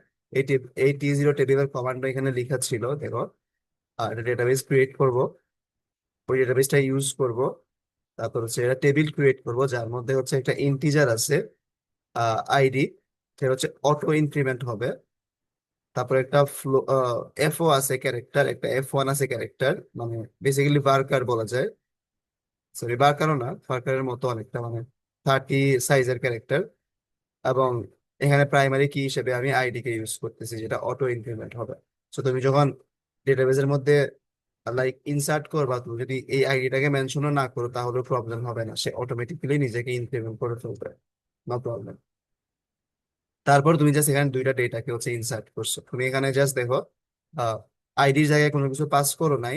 এই টি জিরো টেবিলের কমান্ডটা এখানে লেখা ছিল, দেখো। আর একটা ডেটাবেস ক্রিয়েট করব, ওই ডেটাবেসটা ইউজ করব। তারপর হচ্ছে এটা টেবিল ক্রিয়েট করব, যার মধ্যে হচ্ছে একটা ইন্টিজার আছে আইডি, সেটা হচ্ছে অটো ইনক্রিমেন্ট হবে। তারপর একটা ফ্লো এফও আছে ক্যারেক্টার, একটা F1 আছে ক্যারেক্টার, মানে বেসিক্যালি বার্কার বলা যায়। সরি, বার্কারও না, বার্কারের মতো অনেকটা, মানে 30 সাইজের ক্যারেক্টার। এবং এখানে প্রাইমারি কি হিসেবে আমি আইডি কে ইউজ করতেছি, যেটা অটো ইনক্রিমেন্ট হবে। তো তুমি যখন ডেটাবেজের মধ্যে লাইক ইনসার্ট করবা, তুমি যদি এই আইডিটাকে মেনশনও না করো তাহলে প্রবলেম হবে না, সে অটোমেটিক্যালি নিজেকে ইনক্রিমেন্ট করে ফেলবে, নো প্রবলেম। তারপর তুমি জাস্ট এখানে দুইটা ডেটাকে হচ্ছে ইনসার্ট করছো, তুমি এখানে জাস্ট দেখো আইডির জায়গায় কোনো কিছু পাস করো নাই,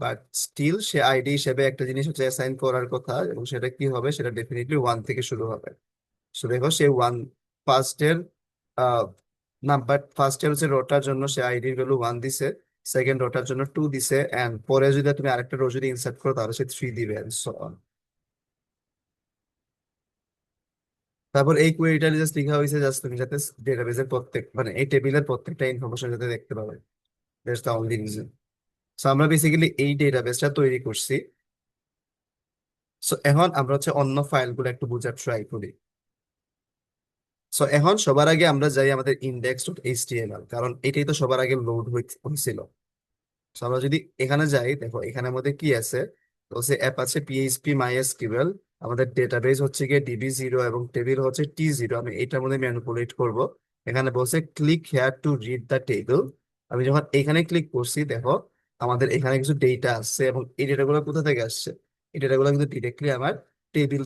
বাট স্টিল সে আইডি হিসেবে একটা জিনিস হচ্ছে অ্যাসাইন করার কথা, এবং সেটা কি হবে, সেটা ডেফিনেটলি 1 থেকে শুরু হবে। সো দেখো সে ওয়ান, ফার্স্টের নাম্বার, ফার্স্টের হচ্ছে রোটার জন্য সে আইডির ভ্যালু 1 দিছে, সেকেন্ড রোটার জন্য 2 দিছে, এন্ড পরে যদি তুমি আরেকটা রো যদি ইনসার্ট করো তাহলে সে 3 দিবে, and so on। তারপর এই কোয়েরিটা জাস্ট লেখা হয়েছে জাস্ট তুমি যাতে ডেটাবেজের প্রত্যেক, মানে এই টেবিলের প্রত্যেকটা ইনফরমেশন যাতে দেখতে পাবে, that's the only reason. So আমরা বেসিক্যালি এই ডেটাবেসটা তৈরি করছি। সো এখন আমরা হচ্ছে অন্য ফাইলগুলো একটু বোঝার ট্রাই করি। সো এখন সবার আগে আমরা যাই আমাদের index.html, কারণ এটাই তো সবার আগে লোড হয়েছিল। So আমরা যদি এখানে যাই, দেখো এখানে আমাদের কি আছে, তো সে অ্যাপ আছে পিএইচপি মাইএসকিউএল, আমাদের ডেটাবেস হচ্ছে গিয়ে ডিবি জিরো এবং টেবিল হচ্ছে টি জিরো। আমি এটার মধ্যে ম্যানিপুলেট করব। এখানে বলছে click here to read the table. আমি যখন এখানে ক্লিক করছি, দেখো আমাদের এখানে কিছু ডেটা আসছে, এবং এই ডেটাগুলো কোথা থেকে আসছে, এই ডেটাগুলো কিন্তু ডিরেক্টলি আমার টেবিল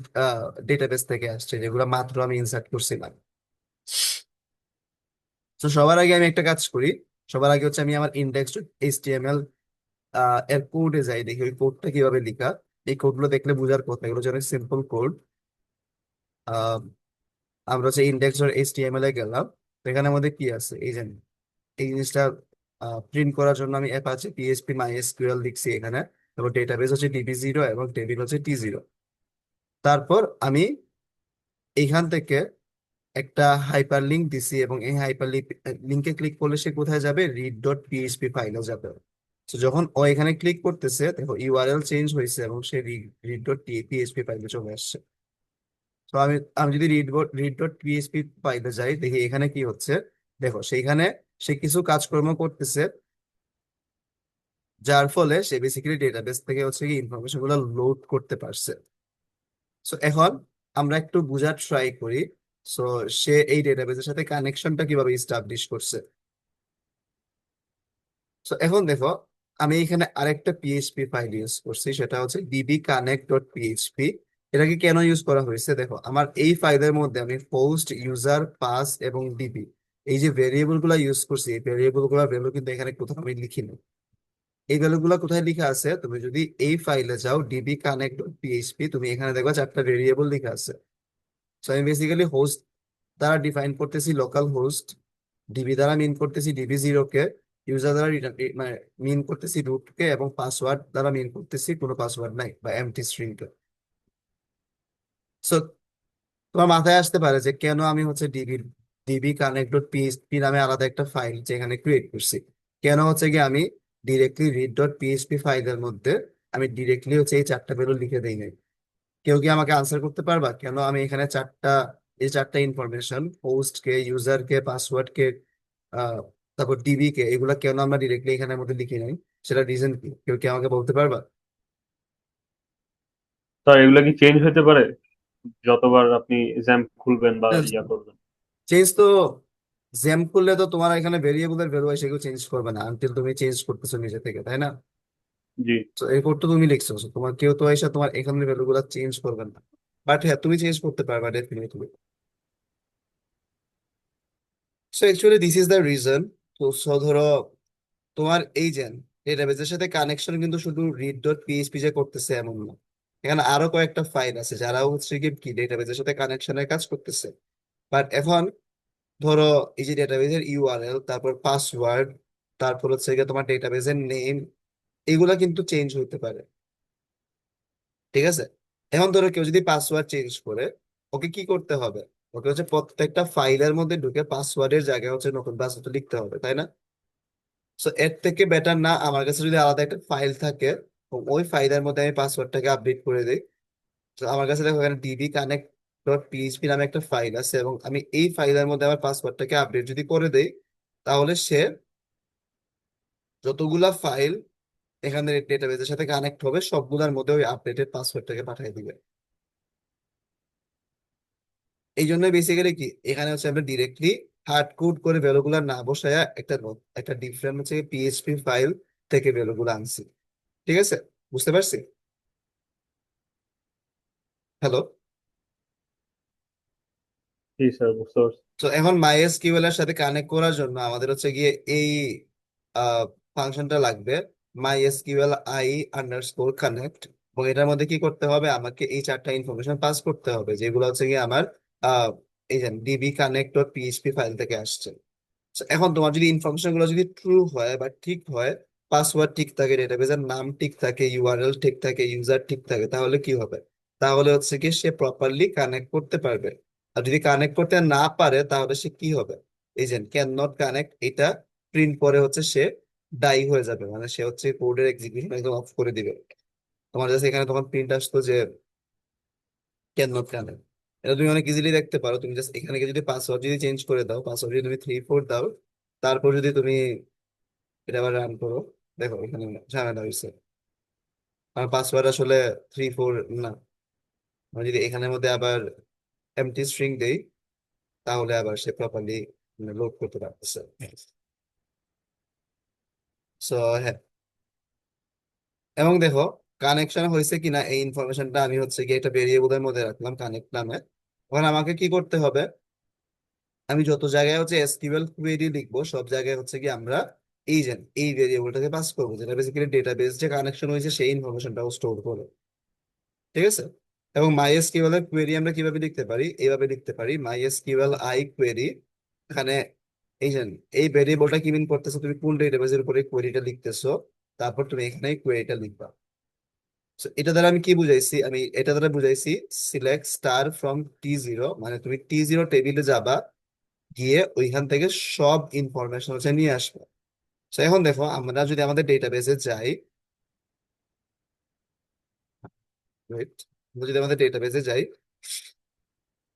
ডেটাবেস থেকে আসছে, যেগুলো মাত্র আমি ইনসার্ট করছিলাম। তো সবার আগে আমি একটা কাজ করি। সবার আগে হচ্ছে আমি আমার ইন্ডেক্স এইচটিএমএল এর কোডে যাই, দেখি ওই কোডটা কিভাবে লেখা। এই কোডগুলো দেখলে বোঝার কথা, এগুলো হচ্ছে অনেক সিম্পল কোড। আমরা হচ্ছে ইন্ডেক্স ডট এইচটিএমএল এ গেলাম। তো এখানে আমাদের কি আছে, এই যে এই জিনিসটা প্রিন্ট করার জন্য আমি অ্যাপাচে পিএইচপি মাই এসকিউএল লিখছি এখানে। তারপর ডেটাবেস হচ্ছে DB0 এবং টেবিল হচ্ছে T0। তারপর আমি এইখান থেকে একটা হাইপার লিঙ্ক দিছি, এবং এই হাইপার লিঙ্কে ক্লিক করলে সে কোথায় যাবে, রিড ডট পিএইচপি ফাইলে যাবে। তো যখন ও এখানে ক্লিক করতেছে, দেখো ইউআরএল চেঞ্জ হয়েছে এবং সে রিড ডট পিএইচপি ফাইলে চলে আসছে। তো আমি আমি যদি রিড ডট পিএইচপি ফাইলে যাই, দেখি এখানে কি হচ্ছে। দেখো সেইখানে সে কিছু কাজকর্ম করতেছে, যার ফলে সে বেসিক্যালি ডেটাবেস থেকে হচ্ছে কি ইনফরমেশন গুলো লোড করতে পারছে। সো এখন আমরা একটু বোঝার ট্রাই করি। সো সে এই ডেটাবেসের সাথে কানেকশনটা কিভাবে ইস্টাবলিশ করছে। সো এখন দেখো, আমি এখানে আরেকটা পিএইচপি ফাইল ইউজ করছি, সেটা হচ্ছে dbconnect.php। এটাকে কেন ইউজ করা হয়েছে, দেখো আমার এই ফাইলের মধ্যে আমি হোস্ট, ইউজার, পাস এবং ডিবি, এই যে ভেরিয়েবল গুলা ইউজ করছি, এই ভেরিয়েবল গুলা ভ্যালু কিন্তু এখানে কোথাও আমি লিখিনি। এই ভ্যালু গুলা কোথায় লেখা আছে, তুমি যদি এই ফাইলে যাও dbconnect.php, তুমি এখানে দেখবা 4টা ভেরিয়েবল লেখা আছে। সো আমি বেসিক্যালি হোস্ট দ্বারা ডিফাইন করতেছি লোকাল হোস্ট, ডিবি দ্বারা মিন করতেছি DB0 কে, ইউজার দ্বারা মানে মিন করতেছি রুট কে, এবং পাসওয়ার্ড দ্বারা মিন করতেছি কোনো পাসওয়ার্ড নাই বা এমটি স্ট্রিং কে। সো তোমার মাথায় আসতে পারে যে কেন আমি হচ্ছে dbconnect.php নামে আলাদা একটা ফাইল যেখানে ক্রিয়েট করছি। কেন হচ্ছে কি আমি ডিরেক্টলি read.php ফাইলের মধ্যে আমি ডিরেক্টলি হচ্ছে এই 4টা ভ্যালু লিখে দেই নাই। কেউ কি আমাকে আনসার করতে পারবা, কেন আমি এখানে এই 4টা ইনফরমেশন, হোস্ট কে, ইউজার কে, পাসওয়ার্ড কে, আহ তারপর ডিবি কে, এগুলা কেন আমরা ডিরেক্টলি এখানের মধ্যে লিখি নাই? সেটা রিজন কি, কেউ কি আমাকে বলতে পারবা? স্যার এগুলা কি চেঞ্জ হতে পারে যতবার আপনি জ্যাম্প খুলবেন বা ইয়া করবেন? চেঞ্জ তো, জেম করলে তো তোমার এখানে ভেরিয়েবলের ভ্যালু সেগুলো চেঞ্জ করবে না আনটিল তুমি চেঞ্জ করতেছো নিজে থেকে, তাই না? জি। তো এই কোড তো তুমি লিখছো, so তোমার কেউ তো এসে তোমার এখানের ভ্যালু গুলা চেঞ্জ করবে না। বাট হ্যাঁ, তুমি চেঞ্জ করতে পারবা definitely. So actually this is the reason. তো ধরো তোমার এই যে ডেটাবেজের সাথে কানেকশন কিন্তু শুধু read.php যে করতেছে এমন না, এখানে আরো কয়েকটা ফাইল আছে যারা হচ্ছে কি ডেটাবেজের সাথে কানেকশনের কাজ করতেছে। বাট এখন ধরো এই যে ডেটাবেজের ইউআরএল, তারপর পাসওয়ার্ড, তারপর হচ্ছে গিয়ে তোমার ডেটাবেজের নেম, এগুলা কিন্তু চেঞ্জ হইতে পারে। ঠিক আছে? এখন ধরো কেউ যদি পাসওয়ার্ড চেঞ্জ করে, ওকে কি করতে হবে? ওকে হচ্ছে প্রত্যেকটা ফাইলের মধ্যে ঢুকে পাসওয়ার্ডের জায়গায় হচ্ছে নতুন পাসওয়ার্ড লিখতে হবে, তাই না? সো এর থেকে বেটার না আমার কাছে যদি আলাদা একটা ফাইল থাকে, তো ওই ফাইলের মধ্যে আমি পাসওয়ার্ডটাকে আপডেট করে দিই। তো আমার কাছে দেখো এখানে dbconnect.php নামে একটা ফাইল আছে, এবং আমি এই ফাইলের মধ্যে আমার পাসওয়ার্ডটাকে আপডেট যদি করে দেই, তাহলে সে যতগুলা ফাইল এখানে ডেটাবেজের সাথে কানেক্ট হবে সবগুলোর মধ্যে ওই আপডেটেড পাসওয়ার্ডটাকে পাঠিয়ে দিবে। এই জন্য বেসিক্যালি কি এখানে হচ্ছে আমরা ডিরেক্টলি হার্ড কোড করে ভ্যালুগুলো না বসায়া একটা ডিফারেন্ট হচ্ছে পিএইচপি ফাইল থেকে ভ্যালুগুলো আনছি। ঠিক আছে? বুঝতে পারছি? হ্যালো? জি স্যার, বুঝতে পারছি। তো এখন MySQL এর সাথে কানেক্ট করার জন্য আমাদের হচ্ছে গিয়ে এই ফাংশনটা লাগবে, MySQL i_connect। এবং এটার মধ্যে কি করতে হবে, আমাকে এই 4টা ইনফরমেশন পাস করতে হবে, যেগুলো হচ্ছে গিয়ে আমার আহ, এই যে dbconnect.php ফাইল থেকে আসছে। So, এখন তোমার যদি ইনফরমেশন গুলো যদি ট্রু হয় বা ঠিক হয়, পাসওয়ার্ড ঠিক থাকে, ডেটাবেসের নাম ঠিক থাকে, ইউআরএল ঠিক থাকে, ইউজার ঠিক থাকে, তাহলে কি হবে? তাহলে হচ্ছে কি সে প্রপারলি কানেক্ট করতে পারবে। আর যদি কানেক্ট করতে না পারে, তাহলে সে কি হবে, এই যে ক্যান নট কানেক্ট, এটা প্রিন্ট করে হচ্ছে সে ডাই হয়ে যাবে, মানে সে হচ্ছে কোডের এক্সিকিউশন একদম অফ করে দিবে। তোমার কাছে এখানে তখন প্রিন্ট আসতো যে ক্যান নট কানেক্ট। এটা তুমি অনেক ইজিলি দেখতে পারো, তুমি জাস্ট এখানে গিয়ে যদি পাসওয়ার্ড যদি চেঞ্জ করে দাও, পাসওয়ার্ড যদি তুমি 3 4 দাও, তারপর যদি তুমি এটা আবার রান করো, দেখো এখানে ঝামেলা হয়েছে। আমার পাসওয়ার্ড আসলে 3 4 না। আমি যদি এখানের মধ্যে আবার এমটি স্ট্রিং দেই, তাহলে আবার সে প্রপারলি লোড করতে পারতেছে। সো হ্যাঁ, এবং দেখো কানেকশন হয়েছে কিনা এই ইনফরমেশনটা আমি হচ্ছে গিয়ে একটা ভেরিয়েবলের মধ্যে রাখলাম কানেক্ট নামে। এখন আমাকে কি করতে হবে, আমি যত জায়গায় হচ্ছে এসকিউএল কোয়েরি লিখবো সব জায়গায় হচ্ছে কি আমরা এই যে এই ভেরিয়েবলটাকে পাস করবো, যেটা বেসিক্যালি ডেটাবেস যে কানেকশন হয়েছে সেই ইনফরমেশনটাও স্টোর করে। ঠিক আছে। এবং মাই এসকিউএল এর কোয়েরি আমরা কিভাবে লিখতে পারি, এইভাবে লিখতে পারি মাই এসকিউএল আই কোয়েরি। এখানে এই যে এই ভেরিয়েবলটা কি মিন করতেছো, তুমি কোন ডেটাবেসের উপরে কোয়েরিটা লিখতেছো, তারপর তুমি এখানে কোয়েরিটা লিখবা। So, এটা দ্বারা আমি কি বুঝাইছি, আমি এটা দ্বারা বুঝাইছি সিলেক্ট স্টার ফ্রম T0, মানে তুমি T0 টেবিলে যাবা, গিয়ে ওইখান থেকে সব ইনফরমেশন হচ্ছে নিয়ে আসবে। তো এখন দেখো আমরা যদি আমাদের ডেটাবেসে যাই, wait, আমরা যদি আমাদের ডেটাবেসে যাই,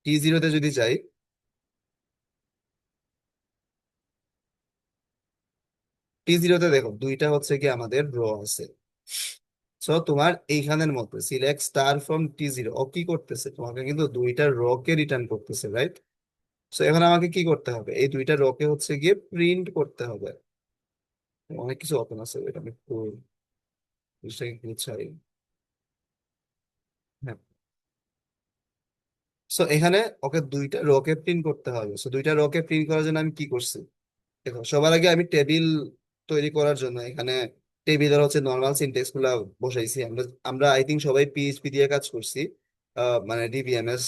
T0 তে যদি যাই, T0 তে দেখো দুইটা হচ্ছে কি আমাদের র আছে। সো তোমার এইখানের মধ্যে সিলেক্ট স্টার ফ্রম T0 ও কি করতেছে, তোমাকে কিন্তু দুইটা র কে রিটার্ন করতেছে, রাইট? সো এখন আমাকে কি করতে হবে, এই দুইটা র কে হচ্ছে গিয়ে প্রিন্ট করতে হবে। অনেক কিছু অপশন আছে, এটা আমি একটু জিনিসটাকে গুছাই। হ্যাঁ, সো এখানে ওকে দুইটা রকে প্রিন্ট করতে হবে। সো দুইটা রকে প্রিন্ট করার জন্য আমি কি করছি, দেখো সবার আগে আমি টেবিল তৈরি করার জন্য এখানে টেবিলের হচ্ছে নর্মাল সিনটেক্স গুলা বসাইছি। আমরা আমরা আই থিঙ্ক সবাই পিএইচপি দিয়ে কাজ করছি, মানে ডিবিএমএস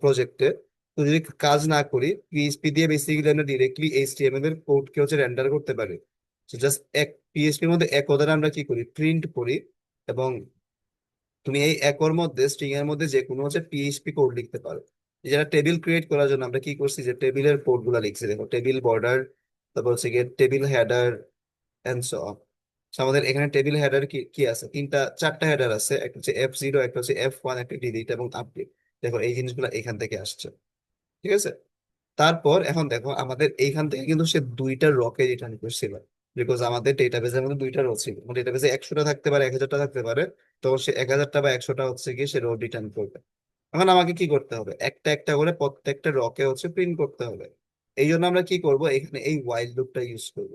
প্রজেক্টে। তো যদি কাজ না করি পিএইচপি দিয়ে বেসিক্যালি আমরা ডিরেক্টলি এইচটিএমএল এর কোড কে হচ্ছে রেন্ডার করতে পারি। জাস্ট এক পিএইচপির মধ্যে এক ওদের আমরা কি করি, প্রিন্ট করি। এবং তুমি এই একর মধ্যে স্ট্রিং এর মধ্যে যে কোনো হচ্ছে পিএইচপি কোড লিখতে পারো। যারা টেবিল ক্রিয়েট করার জন্য আমরা কি করছি, যে টেবিলের কোড গুলা লিখছি, দেখো টেবিল বর্ডার, তারপর হচ্ছে গিয়ে table header and so on. আমাদের এখানে টেবিল হেডার কি কি আছে, চারটা হেডার আছে, একটা হচ্ছে F0, একটা হচ্ছে F1, একটা ডিলিট এবং আপডেট। দেখো এই জিনিসগুলো এখান থেকে আসছে। ঠিক আছে। তারপর এখন দেখো আমাদের এইখান থেকে কিন্তু সে দুইটা রকে রিটার্ন করছিল, বিকজ আমাদের ডেটাবেসের মধ্যে দুইটা রো ছিল। ডেটাবেসে 100টা থাকতে পারে, 1000টা থাকতে পারে। তো সে 1000টা বা 100টা হচ্ছে গিয়ে সে রো রিটার্ন করবে। এখন আমাকে কি করতে হবে, একটা একটা করে প্রত্যেকটা রকে হচ্ছে প্রিন্ট করতে হবে। এই জন্য আমরা কি করব, এখানে এই ওয়াইল লুপটা ইউজ করব।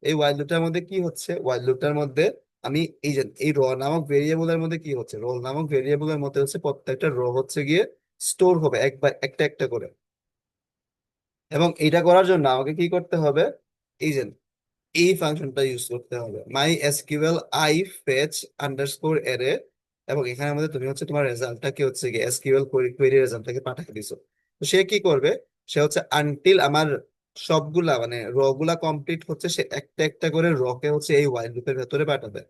এই ওয়াইল লুপটার মধ্যে কি হচ্ছে, ওয়াইল লুপটার মধ্যে আমি এই যে এই র নামক ভেরিয়েবলের মধ্যে কি হচ্ছে, রোল নামক ভেরিয়েবলের মধ্যে হচ্ছে প্রত্যেকটা রো হচ্ছে গিয়ে স্টোর হবে একবার একটা একটা করে। এবং এটা করার জন্য আমাকে কি করতে হবে, এই যে এই ফাংশনটা ইউজ করতে হবে, my SQL I fetch underscore array. এবং এখানে মধ্যে তুমি হচ্ছে তোমার রেজাল্টটাকে হচ্ছে কি এসকিউএল কোয়েরি রেজাল্টটাকে পাঠিয়ে দিছো। তো সে কি করবে, সে হচ্ছে আনটিল আমার সবগুলা মানে র গুলা কমপ্লিট হচ্ছে, সে একটা একটা করে রকে হচ্ছে এই ওয়াইল লুপের ভেতরে পাঠাবে।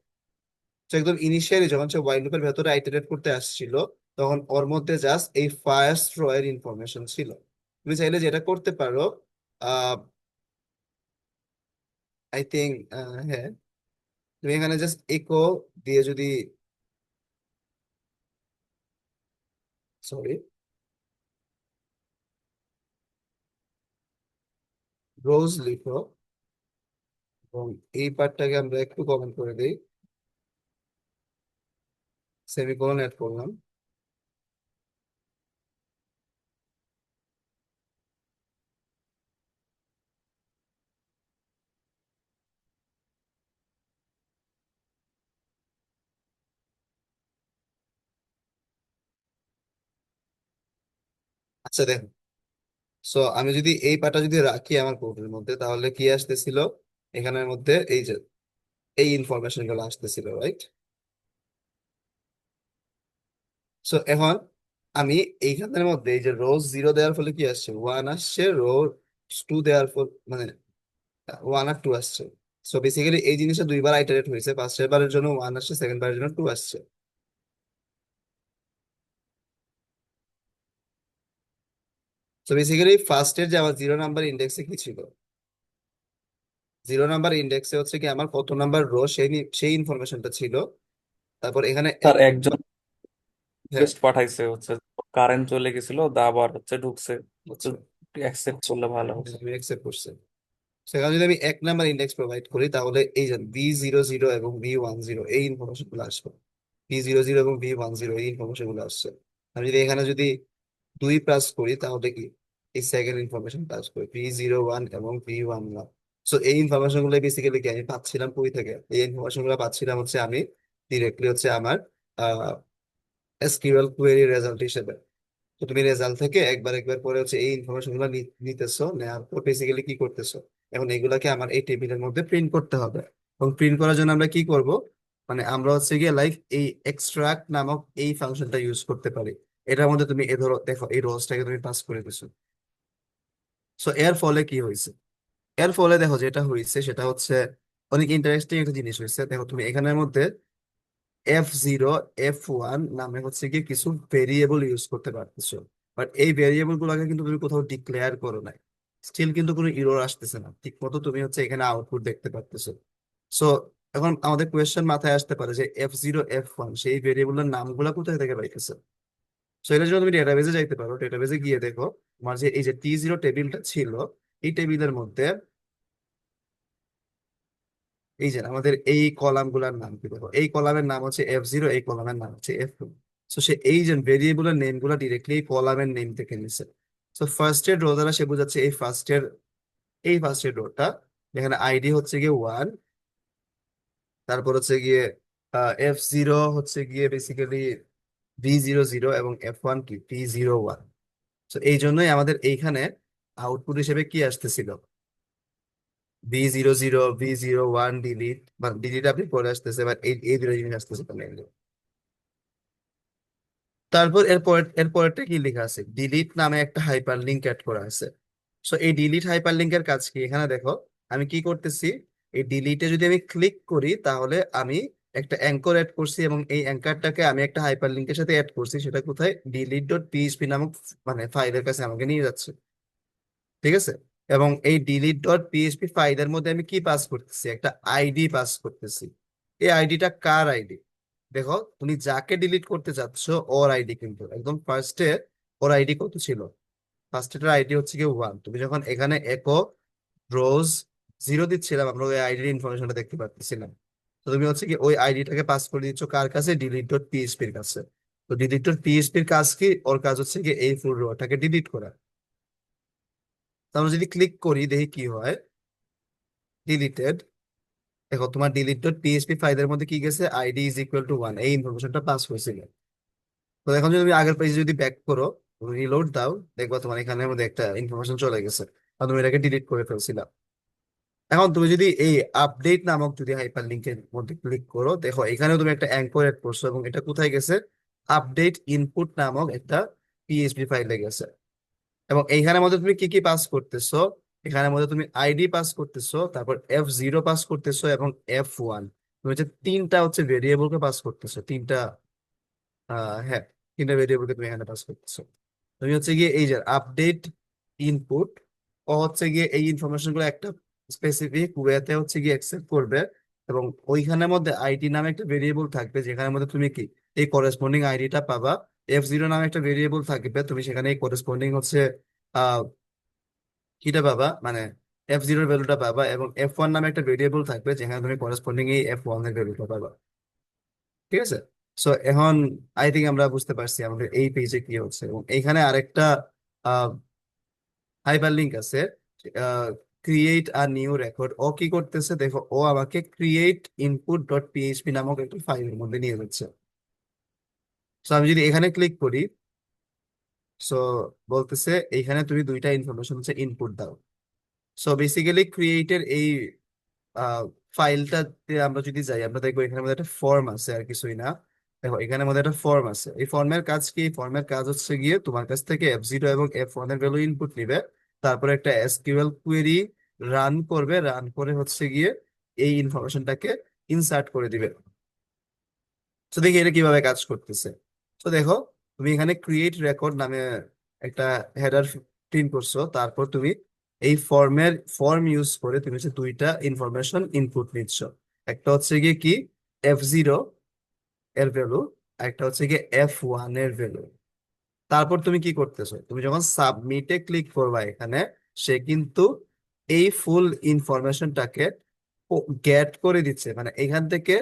তো একদম ইনিশিয়ালি যখন সে ওয়াইল লুপের ভেতরে আইটারেট করতে আসছিল, তখন ওর মধ্যে জাস্ট এই ফার্স্ট র এর ইনফরমেশন ছিল। তুমি চাইলে যেটা করতে পারো, আই থিঙ্ক, হ্যাঁ, তুমি এখানে জাস্ট ইকো দিয়ে যদি, সরি, রোজ লিখো এবং এই পার্টটাকে আমরা একটু কমেন্ট করে দিই, সেমিকোলন অ্যাড করলাম। আচ্ছা দেখো, সো আমি যদি এই পার্টটা যদি রাখি আমার কোডের মধ্যে, তাহলে কি আসতেছিল, এখানের মধ্যে এই যে এই ইনফরমেশন গুলো আসতেছিল, রাইট? সো এখন আমি এইখানের মধ্যে এই যে রোজ 0 দেওয়ার ফলে কি আসছে, 1 আসছে, রোজ 2 দেওয়ার ফলে মানে 1 আর 2 আসছে। সো বেসিক্যালি এই জিনিসটা দুইবার আইটারেট হয়েছে, ফার্স্ট বারের জন্য 1 আসছে, সেকেন্ড বারের জন্য 2 আসছে। তো বেসিক্যালি ফার্স্টের যে আমার 0 নাম্বার ইন্ডেক্সে কি ছিল, 0 নাম্বার ইন্ডেক্সে হচ্ছে কি আমার কত নাম্বার রো সেই ইনফরমেশনটা ছিল। তারপর এখানে স্যার একজন হ্যাঁ, রিকোয়েস্ট পাঠাইছে হচ্ছে কারেন্ট চলে গেছিল দা আবার হচ্ছে ঢুকছে, তো আচ্ছা, অ্যাকসেপ্ট করলে ভালো হতো। আমি অ্যাকসেপ্ট করছি। সেখানে যদি আমি 1 নাম্বার ইন্ডেক্স প্রোভাইড করি, তাহলে এই যে V00 এবং V10 এই ইনফরমেশন গুলো আসবে। V00 এবং V10 এই ইনফরমেশন গুলো আসছে। আমি যদি এখানে যদি 2 প্লাস করি, তাহলে কি এই সেকেন্ড ইনফরমেশন প্লাস করি V01 এবং V11। সো এই ইনফরমেশন গুলো বেসিক্যালি কি আমি পাচ্ছিলাম কই থেকে, এই ইনফরমেশন গুলো পাচ্ছিলাম হচ্ছে আমি ডিরেক্টলি হচ্ছে আমার এসকিউএল কোয়েরি রেজাল্ট হিসেবে। তো তুমি রেজাল্ট থেকে একবার একবার করে হচ্ছে এই ইনফরমেশন গুলো নিতেছো, নেওয়ার পর বেসিক্যালি কি করতেছো, এখন এগুলাকে আমার এই টেবিলের মধ্যে প্রিন্ট করতে হবে। এবং প্রিন্ট করার জন্য আমরা কি করব, মানে আমরা হচ্ছে গিয়ে লাইক এই এক্সট্রাক্ট নামক এই ফাংশনটা ইউজ করতে পারি। এটার মধ্যে তুমি এ ধরো দেখো এই রোজটাকে তুমি পাস করে দিছো। সো এর ফলে কি হয়েছে, এর ফলে দেখো যেটা হয়েছে সেটা হচ্ছে অনেক ইন্টারেস্টিং একটা জিনিস হয়েছে। দেখো তুমি এখানের মধ্যে F0 F1 নামে হচ্ছে কি কিছু ভেরিয়েবল ইউজ করতে পারতেছো, বাট এই ভেরিয়েবল গুলোকে কিন্তু তুমি কোথাও ডিক্লেয়ার করো নাই। স্টিল কিন্তু কোনো ইরর আসতেছে না, ঠিক মতো তুমি হচ্ছে এখানে আউটপুট দেখতে পারতেছো। সো এখন আমাদের কোয়েশ্চেন মাথায় আসতে পারে যে F0 F1 সেই ভেরিয়েবলের নামগুলো কোথায় থেকে পাইতেছে। সো এটার জন্য তুমি ডেটাবেজে যাইতে পারো, ডেটাবেজে গিয়ে দেখো তোমার যে এই যে T0 টেবিলটা ছিল, এই টেবিলের মধ্যে এই যে আমাদের এই কলাম গুলার নাম কি, দেখো এই কলামের নাম হচ্ছে F0, এই কলামের নাম হচ্ছে F2। সো সে এই যে ভেরিয়েবলের নেম গুলা ডিরেক্টলি এই কলামের নেম থেকে নিছে। সো ফার্স্ট এর রো দ্বারা সে বোঝাচ্ছে এই ফার্স্ট এর রোটা, যেখানে আইডি হচ্ছে গিয়ে 1, তারপর হচ্ছে গিয়ে F0 হচ্ছে গিয়ে বেসিক্যালি V00 এবং F1 কি V01। তো এই জন্যই আমাদের এইখানে আউটপুট হিসেবে কি আসতেছিল, V00 V01 ডিলিট, বা ডিলিট আপনি পরে আসতেছে, বা এই এই দুটো জিনিস আসতেছে mainly। তারপর এরপরটা কি লেখা আছে, ডিলিট নামে একটা হাইপার লিঙ্ক অ্যাড করা আছে। সো এই ডিলিট হাইপার লিঙ্কের কাজ কি, এখানে দেখো আমি কি করতেছি, এই ডিলিটে যদি আমি ক্লিক করি তাহলে আমি একটা অ্যাঙ্কর অ্যাড করছি, এবং এই অ্যাঙ্কারটাকে আমি একটা হাইপার লিঙ্কের সাথে অ্যাড করছি, সেটা কোথায়, delete.php নামক মানে ফাইলের কাছে আমাকে নিয়ে যাচ্ছে। ঠিক আছে, এবং এই delete.php ফাইলের মধ্যে আমি কি পাস করতেছি, একটা আইডি পাস করতেছি। এই আইডিটা কার আইডি, দেখো তুমি যাকে ডিলিট করতে চাচ্ছ ওর আইডি, কিন্তু একদম ফার্স্টে ওর আইডি কত ছিল, ফার্স্টের আইডি হচ্ছে কি 1। তুমি যখন এখানে একক রোজ 0 দিচ্ছিলাম, আমরা ওই আইডির ইনফরমেশনটা দেখতে পাচ্ছিলাম। তো তুমি হচ্ছে কি ওই আইডিটাকে পাস করে দিচ্ছ কার কাছে, delete.php এর কাছে। তো delete.php এর কাজ কি, ওর কাজ হচ্ছে কি এই ফুল রোটাকে ডিলিট করা। তো আমরা যদি ক্লিক করি দেখি কি হয়, ডিলিটেড। দেখো তোমার delete.php ফাইলের মধ্যে কি গেছে, আইডি ইজ ইকুয়াল টু 1, এই ইনফরমেশনটা পাস হয়েছিল। তো এখন যদি তুমি আগের পেজে যদি ব্যাক করো, রিলোড দাও, দেখবা তোমার এখানের মধ্যে একটা ইনফরমেশন চলে গেছে, আর তুমি এটাকে ডিলিট করে ফেলছিলা। এখন তুমি যদি এই আপডেট নামক যদি হাইপার লিঙ্কের মধ্যে ক্লিক করো, দেখো এখানেও তুমি একটা অ্যাঙ্কর এড করছো, এবং এটা কোথায় গেছে, আপডেট ইনপুট নামক একটা পিএইচপি ফাইলে গেছে। এবং এইখানের মধ্যে তুমি কি কি পাস করতেছো, এখানের মধ্যে তুমি আইডি পাস করতেছো, তারপর F0 পাস করতেছো, এবং F1। তুমি হচ্ছে তিনটা হচ্ছে ভেরিয়েবলকে পাস করতেছো, তিনটা হ্যাঁ, তিনটা ভেরিয়েবলকে তুমি এখানে পাস করতেছো। তুমি হচ্ছে গিয়ে এই যে আপডেট ইনপুট, ও হচ্ছে গিয়ে এই ইনফরমেশন গুলো একটা স্পেসিফিক ওয়েতে হচ্ছে গিয়ে অ্যাকসেপ্ট করবে, এবং ওইখানের মধ্যে আইডি নামে একটা ভেরিয়েবল থাকবে, যেখানের মধ্যে তুমি কি এই করেসপন্ডিং আইডিটা পাবা। F0 নামে একটা ভেরিয়েবল থাকবে, তুমি সেখানে এই করেসপন্ডিং হচ্ছে আহ কিটা পাবা, মানে F0 ভ্যালুটা পাবা, এবং F1 নামে একটা ভেরিয়েবল থাকবে, যেখানে তুমি করেসপন্ডিং এই F1 এর ভ্যালুটা পাবা। ঠিক আছে, সো এখন আই থিঙ্ক আমরা বুঝতে পারছি আমাদের এই পেজে কি হচ্ছে। এবং এইখানে আরেকটা হাইপার লিঙ্ক আছে, ক্রিয়েট আ নিউ রেকর্ড। ও কি করতেছে দেখো, ও আমাকে ক্রিয়েট ইনপুট ডট পিএইচপি নামক একটা ফাইলের মধ্যে নিয়ে যাচ্ছে। সো আমি যদি এখানে ক্লিক করি, সো বলতেছে এইখানে তুমি দুইটা ইনফরমেশন হচ্ছে ইনপুট দাও। সো বেসিক্যালি ক্রিয়েটের এই ফাইলটাতে আমরা যদি যাই, আমরা দেখবো এখানে মধ্যে একটা ফর্ম আছে, আর কিছুই না। দেখো এখানে মধ্যে একটা ফর্ম আছে, এই ফর্মের কাজ কি, এই ফর্মের কাজ হচ্ছে গিয়ে তোমার কাছ থেকে F0 এবং F1 এর ভ্যালু ইনপুট নিবে, তারপরে একটা এসকিউএল কোয়েরি রান করবে, রান করে হচ্ছে গিয়ে এই ইনফরমেশনটাকে ইনসার্ট করে দিবে। তো দেখি এটা কিভাবে কাজ করতেছে। তো দেখো তুমি এখানে ক্রিয়েট রেকর্ড নামে একটা হেডার প্রিন্ট করছো, তারপর তুমি এই ফর্ম ইউজ করে তুমি হচ্ছে দুইটা ইনফরমেশন ইনপুট নিচ্ছ। একটা হচ্ছে গিয়ে কি F0 এর ভ্যালু, একটা হচ্ছে গিয়ে F1 এর ভ্যালু। তারপর তুমি কি করতেছো, তুমি যখন সাবমিটে ক্লিক করবা এখানে, সে কিন্তু এই ফুল ইনফরমেশনটাকে গেট করে দিচ্ছে, মানে এখান থেকে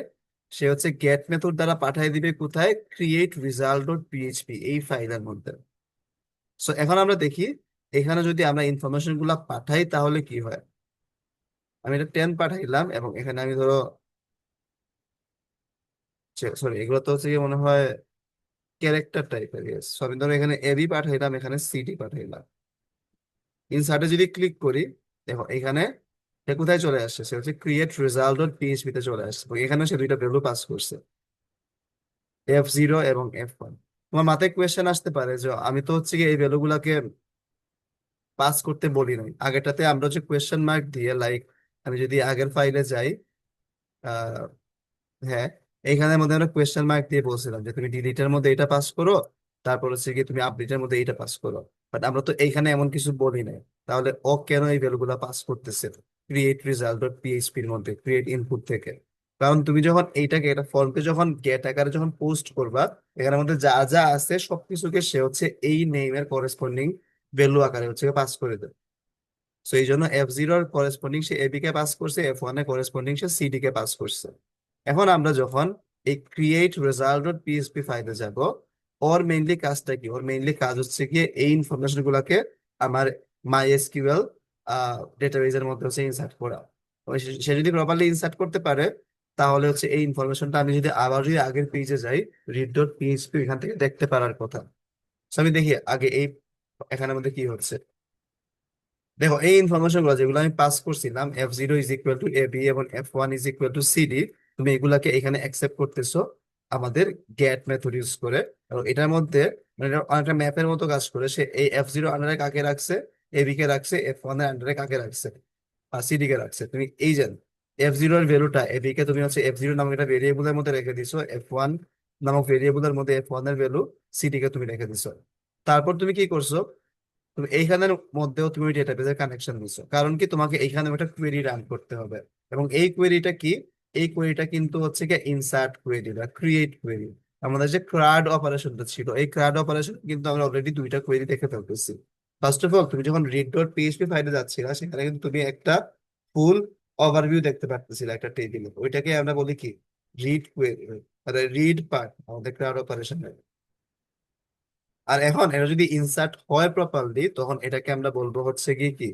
সে হচ্ছে গেট মেথড দ্বারা পাঠিয়ে দিবে কোথায়, ক্রিয়েট রিজাল্ট ডট পিএইচপি এই ফাইলের মধ্যে। সো এখন আমরা দেখি এখানে যদি আমরা ইনফরমেশন গুলা পাঠাই তাহলে কি হয়। আমি এটা 10 পাঠাইলাম, এবং এখানে আমি ধরো সরি, এগুলো তো হচ্ছে কি মনে হয় ক্যারেক্টার টাইপের। ইয়েস, সো আমি ধরো এখানে এবি পাঠাইলাম, এখানে সিডি পাঠাইলাম। ইনসার্টে যদি ক্লিক করি, দেখো এখানে সে কোথায় চলে আসছে, সে হচ্ছে ক্রিয়েট রেজাল্ট ডট পিএইচপি তে চলে আসছে, এবং এখানে সে দুইটা ভ্যালু পাস করছে, F0 এবং F1। তোমার মাথায় কোয়েশ্চেন আসতে পারে যে আমি তো হচ্ছে কি এই ভ্যালু গুলাকে পাস করতে বলি নাই আগেরটাতে, আমরা হচ্ছে কোয়েশ্চেন মার্ক দিয়ে, লাইক আমি যদি আগের ফাইলে যাই, আহ হ্যাঁ, এইখানের মধ্যে আমরা কোয়েশ্চেন মার্ক দিয়ে বলছিলাম যে তুমি ডিলিটের মধ্যে এটা পাস করো, তারপর হচ্ছে কি তুমি আপডেটের মধ্যে এটা পাস করো। বাট আমরা তো এইখানে এমন কিছু বলি নাই, তাহলে ও কেন এই ভ্যালু গুলা পাস করতেছে ক্রিয়েট রেজাল্ট ডট পিএইচপি এর মধ্যে, ক্রিয়েট ইনপুট থেকে? কারণ তুমি যখন এইটাকে, এটা ফর্মকে যখন গেট আকারে যখন পোস্ট করবা, এখানের মধ্যে যা যা আছে সবকিছুকে সে হচ্ছে এই নেমের করেসপন্ডিং ভ্যালু আকারে হচ্ছে পাস করে দেবে। সো এই জন্য F0 এর করেসপন্ডিং সে এবি কে পাস করছে, F1 এর করেসপন্ডিং সে সিডি কে পাস করছে। এখন আমরা যখন এই ক্রিয়েট রেজাল্ট ডট পিএসপি ফাইলে যাব, ওর মেইনলি কাজটা কি? ওর মেইনলি কাজ হচ্ছে গিয়ে এই ইনফরমেশন গুলাকে আমার MySQL ডেটাবেজের মধ্যে হচ্ছে ইনসার্ট করা। সে যদি প্রপারলি ইনসার্ট করতে পারে, তাহলে হচ্ছে এই ইনফরমেশনটা আমি যদি আবার যদি আগের পেজে যাই, রিড ডট পিএইচপি এখান থেকে দেখতে পারার কথা। So আমি দেখি আগে এই এখানের মধ্যে কি হচ্ছে। দেখো এই ইনফরমেশন গুলো যেগুলো আমি পাস করছিলাম, F0 is equal to AB এবং F1 is equal to CD, তুমি এগুলাকে এখানে অ্যাকসেপ্ট করতেছো আমাদের গেট মেথড ইউজ করে। এবং এটার মধ্যে মানে এটা অনেকটা ম্যাপের মতো কাজ করে, সে এই F0 আন্ডারে কাকে রাখছে, এবি কে রাখছে, F1 এর আন্ডারে কাকে রাখছে, আর সিডি কে রাখছে। তুমি এই যে F0 এর ভ্যালুটা, এবি কে তুমি হচ্ছে F0 নামক একটা ভেরিয়েবলের মধ্যে রেখে দিছো, F1 নামক ভেরিয়েবলের মধ্যে F1 এর ভ্যালু, সিডি কে তুমি রেখে দিছো। তারপর তুমি কি করছো, তুমি এইখানের মধ্যেও তুমি ডেটাবেজের কানেকশন দিছো, কারণ কি তোমাকে এইখানে একটা কোয়েরি রান করতে হবে। এবং এই কোয়েরিটা কি, এই কোয়েরিটা কিন্তু হচ্ছে কি ইনসার্ট কোয়েরি বা ক্রিয়েট কোয়েরি। আমাদের যে ক্রাড অপারেশনটা ছিল, এই ক্রাড অপারেশন কিন্তু আমরা অলরেডি দুইটা কোয়েরি দেখে ফেলতেছি। ফার্স্ট অফ অল, তুমি যখন রিড ডট পিএইচপি ফাইলে যাচ্ছিলা, সেখানে কিন্তু তুমি একটা ফুল ওভারভিউ দেখতে পারতেছিলে একটা টেবিলে, ওইটাকে আমরা বলি কি রিড কোয়েরি, রিড পার্ট আমাদের ক্রাড অপারেশনের। আর এখন এটা যদি ইনসার্ট হয় প্রপারলি, তখন এটাকে আমরা বলবো হচ্ছে কি কি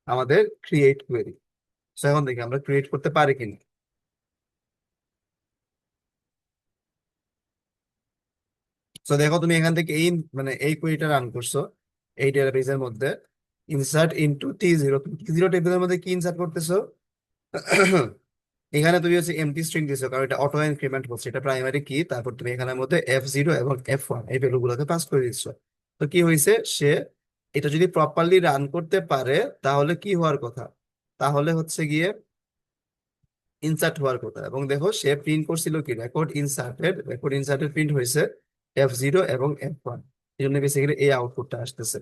আমাদের ক্রিয়েট কোয়েরি। তো এখন দেখি আমরা ক্রিয়েট করতে পারি কিনা। তো দেখো তুমি এখান থেকে এই মানে এই কোয়েরিটা রান করছো এই ডেটাবেজের মধ্যে, ইনসার্ট ইনটু T0, তুমি T0 টেবিলের মধ্যে কি ইনসার্ট করতেছো? এখানে তুমি হচ্ছে এমটি স্ট্রিং দিছো, কারণ এটা অটো ইনক্রিমেন্ট হচ্ছে, এটা প্রাইমারি কি। তারপর তুমি এখানের মধ্যে F0 এবং F1 এই ভ্যালু গুলোকে পাস করে দিচ্ছ। তো কি হয়েছে, সে এটা যদি প্রপারলি রান করতে পারে, তাহলে কি হওয়ার কথা, তাহলে হচ্ছে গিয়ে ইনসার্ট হওয়ার কথা। এবং দেখো সে প্রিন্ট করছিল কি রেকর্ড ইনসার্টেড প্রিন্ট হয়েছে F0 এবং F1, এই জন্য বেসিক্যালি এই আউটপুটটা আসতেছে।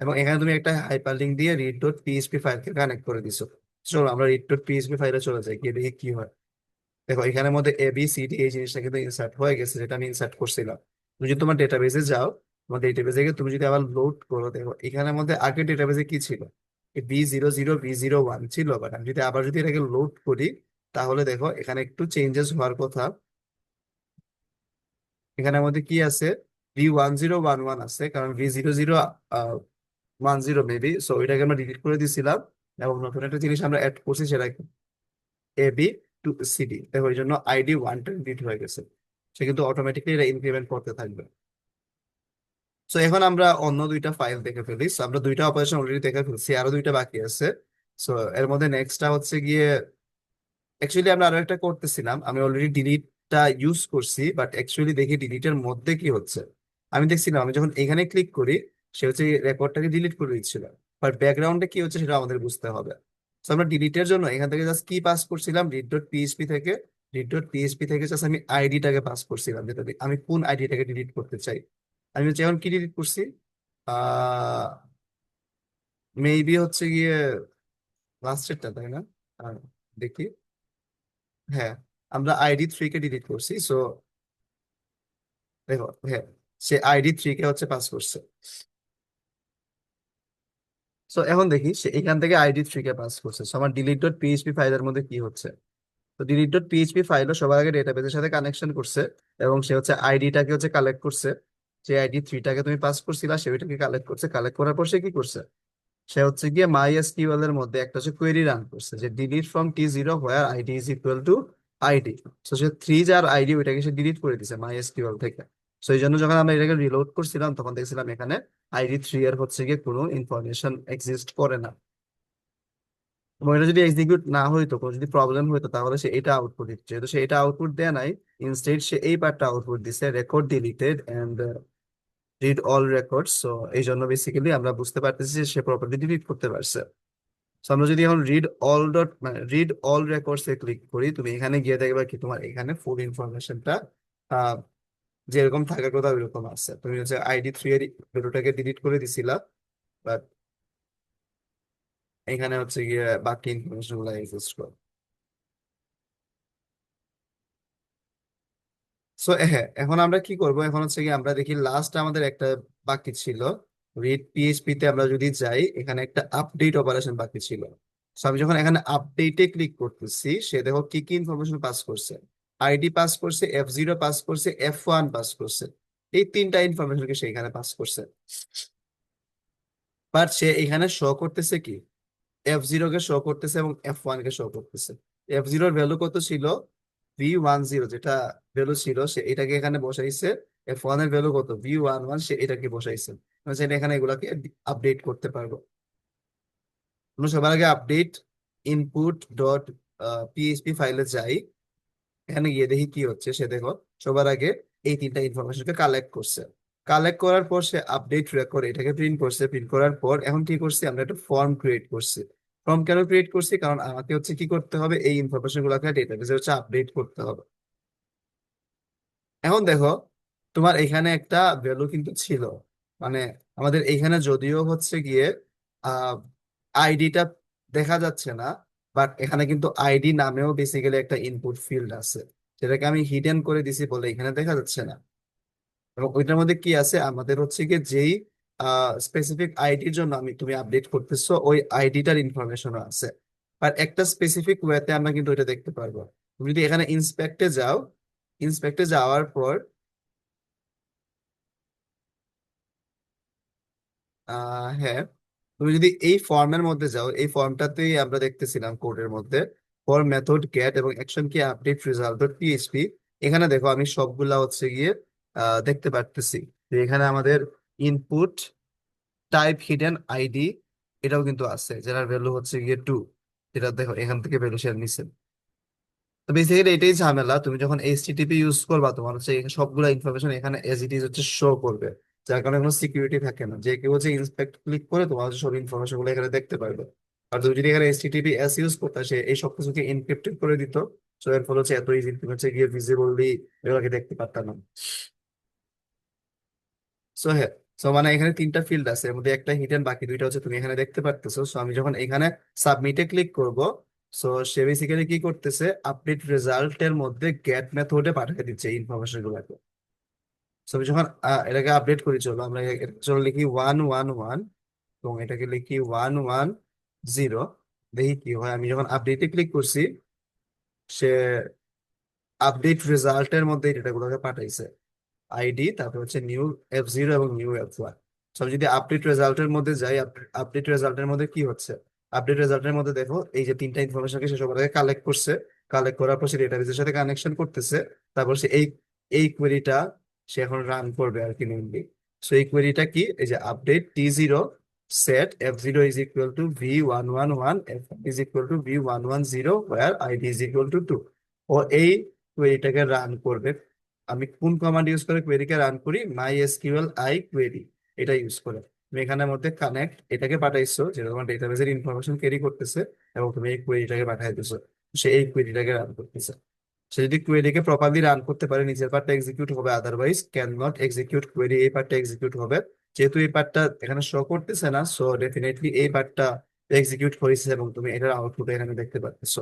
এবং এখানে তুমি একটা হাইপার লিঙ্ক দিয়ে রিড ডট পিএইচপি ফাইলকে কানেক্ট করে দিছো। চলো আমরা রিড ডট পিএইচপি ফাইলে চলে যাই, গিয়ে দেখি কি হয়। দেখো এখানের মধ্যে ABCD এই জিনিসটা কিন্তু ইনসার্ট হয়ে গেছে, যেটা আমি ইনসার্ট করছিলাম। তুমি যদি তোমার ডেটাবেসে যাও, তোমার ডেটাবেসে গিয়ে তুমি যদি আবার লোড করো, দেখো এখানের মধ্যে আগে ডেটাবেসে কি ছিল, B00 B01 ছিল। বাট আমি যদি আবার যদি এটাকে লোড করি, তাহলে দেখো এখানে একটু চেঞ্জেস হওয়ার কথা। এখানের মধ্যে কি আছে, B1011 আছে, কারণ B0010 মেবি, সো এটাকে আমরা ডিলিট করে দিছিলাম। এবং নতুন একটা জিনিস আমরা অ্যাড করছি, সেটা AB to CD, দেখো এই জন্য ID 1টা ডিলিট হয়ে গেছে। সে কিন্তু অটোমেটিকলি এটা ইনক্রিমেন্ট করতে থাকবে। সো এখন আমরা অন্য দুইটা ফাইল দেখে ফেলি। So, আমরা দুইটা অপারেশন অলরেডি দেখে ফেলছি, আরো দুইটা বাকি আছে। সো এর মধ্যে নেক্সটটা হচ্ছে গিয়ে, অ্যাকচুয়ালি আমরা আরো একটা করতেছিলাম, আমি অলরেডি ডিলিটটা ইউজ করছি, বাট অ্যাকচুয়ালি দেখি ডিলিটের মধ্যে কি হচ্ছে। আমি দেখছিলাম আমি যখন এখানে ক্লিক করি, সে হচ্ছে রেকর্ডটাকে ডিলিট করে দিচ্ছিল, বাট ব্যাকগ্রাউন্ডে কি হচ্ছে সেটা আমাদের বুঝতে হবে। তো আমরা ডিলিটের জন্য এখান থেকে জাস্ট কি পাস করছিলাম, রিড ডট পিএইচপি থেকে জাস্ট আমি আইডিটাকে পাস করছিলাম, যেটা আমি কোন আইডিটাকে ডিলিট করতে চাই। আমি হচ্ছে এখন কি ডিলিট করছি, আহ মেবি হচ্ছে গিয়ে লাস্টেরটা, তাই না? আহ, দেখি, হ্যাঁ, আমরা ID 3 কে ডিলিট করছি। সো দেখো, হ্যাঁ, সে ID 3 কে হচ্ছে পাস করছে। সো এখন দেখি সে এখান থেকে ID 3 কে পাস করছে। সো আমার ডিলিট ডট পিএইচপি ফাইলের মধ্যে কি হচ্ছে, তো ডিলিট ডট পিএইচপি ফাইলও সবার আগে ডেটাবেসের সাথে কানেকশন করছে, এবং সে হচ্ছে আইডিটাকে হচ্ছে কালেক্ট করছে। যে ID 3টাকে তুমি পাস করছিলা, সে ওইটাকে কালেক্ট করছে, কালেক্ট করার পর সে কি করছে, সে হচ্ছে গিয়ে মাই এসকিউএল এর মধ্যে একটা হচ্ছে কোয়েরি রান করছে যে delete from T0 where ID is equal to ID. তো সে থ্রি যার আইডি ওইটাকে সে ডিলিট করে দিছে মাই এসকিউএল থেকে। তো এই জন্য যখন আমরা এটাকে রিলোড করছিলাম তখন দেখছিলাম এখানে ID 3 এর হচ্ছে গিয়ে কোনো ইনফরমেশন এক্সিস্ট করে না। এবং এটা যদি এক্সিকিউট না হইতো, কোনো যদি প্রবলেম হইতো, তাহলে সে এটা আউটপুট দিচ্ছে। যেহেতু সে এটা আউটপুট দেয় নাই, ইনস্টেড সে এই পার্টটা আউটপুট দিছে record deleted and read all records. So এই জন্য বেসিক্যালি আমরা বুঝতে পারতেছি যে সে প্রপার্টি ডিলিট করতে পারছে। So, আমরা যদি এখন রিড অল রেকর্ডস এ ক্লিক করি, তুমি এখানে গিয়ে দেখবা কি তোমার এখানে ফুল ইনফরমেশনটা যেরকম থাকার কথা ওইরকম আছে। তুমি হচ্ছে ID 3 এর ভ্যালুটাকে ডিলিট করে দিছিলা, বাট এখানে হচ্ছে গিয়ে বাকি ইনফরমেশন গুলো এক্সিস্ট করে। সো হ্যাঁ, এখন আমরা কি করব, এখন হচ্ছে কি আমরা দেখি লাস্ট আমাদের একটা বাকি ছিল রিড PHP তে। আমরা যদি যাই, এখানে একটা আপডেট অপারেশন বাকি ছিল। সো আমি যখন এখানে আপডেটে ক্লিক করতেছি, সে দেখো কি কি ইনফরমেশন পাস করছে। ID পাস করছে, F0 পাস করছে, F1 পাস করছে। এই তিনটা ইনফরমেশনকে সে এখানে পাস করছে। বাট সে এখানে শো করতেছে কি, F0 কে শো করতেছে এবং F1 কে শো করতেছে। F0 এর ভ্যালু কত ছিল, V10 যেটা ভ্যালু ছিল সে এটাকে এখানে বসাইছে। F1 এর ভ্যালু কত, V11 সে এটাকে বসাইছে। আমরা চাইলে এখানে এগুলাকে আপডেট করতে পারবো। আমরা সবার আগে আপডেট ইনপুট ডট PHP ফাইলে যাই। এখানে গিয়ে দেখি কি হচ্ছে। সে দেখো সবার আগে এই তিনটা ইনফরমেশনকে কালেক্ট করছে। কালেক্ট করার পর সে আপডেট রেকর্ড এটাকে প্রিন্ট করছে। প্রিন্ট করার পর এখন কি করছি, আমরা একটা ফর্ম ক্রিয়েট করছি। ফর্ম কেন ক্রিয়েট করছি, কারণ আমাকে হচ্ছে কি করতে হবে, এই ইনফরমেশন গুলোকে ডেটাবেসে হচ্ছে আপডেট করতে হবে। এখন দেখো তোমার এখানে একটা ভ্যালু কিন্তু ছিল, মানে আমাদের এখানে যদিও হচ্ছে গিয়ে আইডিটা দেখা যাচ্ছে না, বাট এখানে কিন্তু আইডি নামেও বেসিক্যালি একটা ইনপুট ফিল্ড আছে, যেটাকে আমি হিডেন করে দিছি বলে এখানে দেখা যাচ্ছে না। এবং ওইটার মধ্যে কি আছে, আমাদের হচ্ছে গিয়ে যেই স্পেসিফিক আইডির জন্য তুমি আপডেট করতেছো ওই আইডিটার ইনফরমেশনও আছে। আর একটা স্পেসিফিক ওয়েতে আমরা কিন্তু এটা দেখতে পারবো। তুমি যদি এখানে ইন্সপেক্টে যাও, ইন্সপেক্টে যাওয়ার পর হ্যাঁ, তুমি যদি এই ফর্মের মধ্যে যাও, এই ফর্মটাতেই আমরা দেখতেছিলাম কোডের মধ্যে ফর মেথড গেট এবং অ্যাকশন কি আপডেট রেজাল্ট ডট PHP। এখানে দেখো আমি সবগুলা হচ্ছে গিয়ে দেখতে পারতেছি যে এখানে আমাদের ইনপুট টাইপ হিডেন আইডি এটাও কিন্তু আছে, যেটার ভ্যালু হচ্ছে গিয়ে 2। যেটা দেখো এখান থেকে ভ্যালু শেয়ার নিচ্ছে। তো বেসিক্যালি এটাই ঝামেলা, তুমি যখন HTTP ইউজ করবা তোমার হচ্ছে সবগুলা ইনফরমেশন এখানে এজ ইট ইজ হচ্ছে শো করবে। যার কারণে কোনো সিকিউরিটি থাকে না, যে কেউ হচ্ছে ইন্সপেক্ট ক্লিক করে তোমার হচ্ছে সব ইনফরমেশন গুলো এখানে দেখতে পারবে। আর তুমি যদি এখানে HTTPS ইউজ করতে, সে এই সব কিছুকে এনক্রিপ্টেড করে দিত। সো এর ফলে হচ্ছে এত ইজি তুমি হচ্ছে গিয়ে ভিজিবলি এগুলোকে দেখতে পারতাম না। সো হ্যাঁ, সো মানে এখানে তিনটা ফিল্ড আছে, এর মধ্যে একটা হিডেন, বাকি দুইটা হচ্ছে তুমি এখানে দেখতে পারতেছো। সো আমি যখন এখানে সাবমিটে ক্লিক করব, সো সে বেসিক্যালি কি করতেছে, আপডেট রেজাল্টের মধ্যে গেট মেথডে পাঠিয়ে দিচ্ছে এই ইনফরমেশন গুলোকে। সো আমি যখন এটাকে আপডেট করি, চলো আমরা চলো লিখি 111 এবং এটাকে লিখি 110। দেখি কি হয়। আমি যখন আপডেটে ক্লিক করছি, সে আপডেট রেজাল্টের মধ্যে এই ডেটাগুলোকে পাঠাইছে, আইডি, তারপর হচ্ছে নিউ F0 এবং নিউ F1। সব যদি আপডেট রেজাল্টের মধ্যে যাই, আপডেট রেজাল্টের মধ্যে কি হচ্ছে, আপডেট রেজাল্টের মধ্যে দেখো এই যে তিনটা ইনফরমেশনকে সে সবার আগে কালেক্ট করছে। কালেক্ট করার পর সে ডেটাবেসের সাথে কানেকশন করতেছে। তারপর সে এই এই কোয়েরিটা সে এখন রান করবে আর কি মেনলি। সো এই কোয়েরিটা কি, এই যে update T0 set F0 is equal to V111 F1 is equal to V110 where ID is equal to 2। ও এই কোয়েরিটাকে রান করবে। আমি কোন কমান্ড ইউজ করে কোয়েরিকে রান করি, MySQL কোয়েরি এটা ইউজ করে। তুমি এখানের মধ্যে কানেক্ট এটাকে পাঠাইছো, যেটা তোমার ডেটাবেসের ইনফরমেশন ক্যারি করতেছে, এবং তুমি এই কোয়েরিটাকে পাঠাই দিছো, সে এই কোয়েরিটাকে রান করতেছে। সে যদি কোয়েরিকে প্রপারলি রান করতে পারে নিচের পার্টটা এক্সিকিউট হবে, otherwise can not execute query, এই পার্টটা এক্সিকিউট হবে। যেহেতু এই পার্টটা এখানে শো করতেছে না, সো ডেফিনেটলি এই পার্টটা এক্সিকিউট হয়েছে এবং তুমি এটার আউটপুট এখানে দেখতে পাচ্ছ।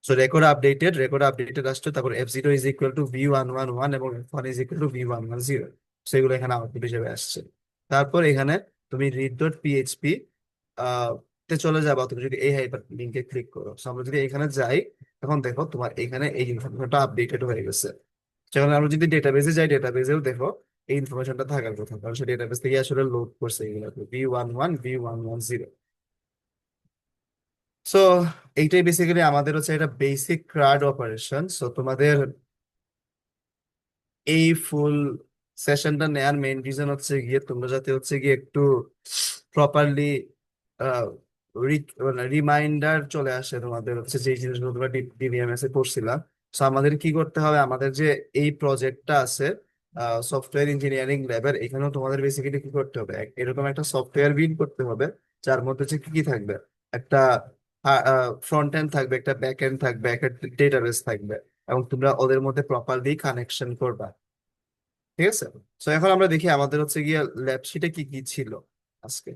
সো রেকর্ড আপডেটেড আসছে, তারপর F0 is equal to V111 এবং F1 is equal to V110। সেগুলো এখানে আউটপুট হিসেবে আসছে। তারপর এখানে তুমি রিড ডট PHP তে চলে যাবা। তুমি যদি এই হাইপার লিঙ্কে ক্লিক করো, So, আমরা যদি এখানে যাই, এখন দেখো তোমার এখানে এই ইনফরমেশনটা আপডেটেড হয়ে গেছে। যখন আমরা যদি ডেটাবেসে যাই, ডেটাবেসেও দেখো এই ইনফরমেশনটা থাকার কথা, কারণ সে ডেটাবেস থেকে আসলে লোড করছে এগুলোকে V11 V110। সো এইটাই বেসিক্যালি আমাদের হচ্ছে একটা বেসিক ক্রাড অপারেশন। সো তোমাদের এই ফুল সেশনটা নেয়ার মেইন রিজন হচ্ছে গিয়ে তোমরা যাতে হচ্ছে গিয়ে একটু প্রপারলি মানে রিমাইন্ডার চলে আসে তোমাদের হচ্ছে যে জিনিসগুলো তোমরা ডিবিএমএস এ পড়ছিলা। তো আমাদের কি করতে হবে, আমাদের যে এই প্রজেক্টটা আছে সফটওয়্যার ইঞ্জিনিয়ারিং ল্যাবের, এখানেও তোমাদের বেসিক্যালি কি করতে হবে, এরকম একটা সফটওয়্যার বিল্ড করতে হবে যার মধ্যে হচ্ছে কি কি থাকবে, একটা ফ্রন্ট এন্ড থাকবে, একটা ব্যাক এন্ড থাকবে, একটা ডেটাবেস থাকবে, এবং তোমরা ওদের মধ্যে প্রপারলি কানেকশন করবা। ঠিক আছে। তো এখন আমরা দেখি আমাদের হচ্ছে গিয়ে ল্যাব শিটে কি কি ছিল আজকে।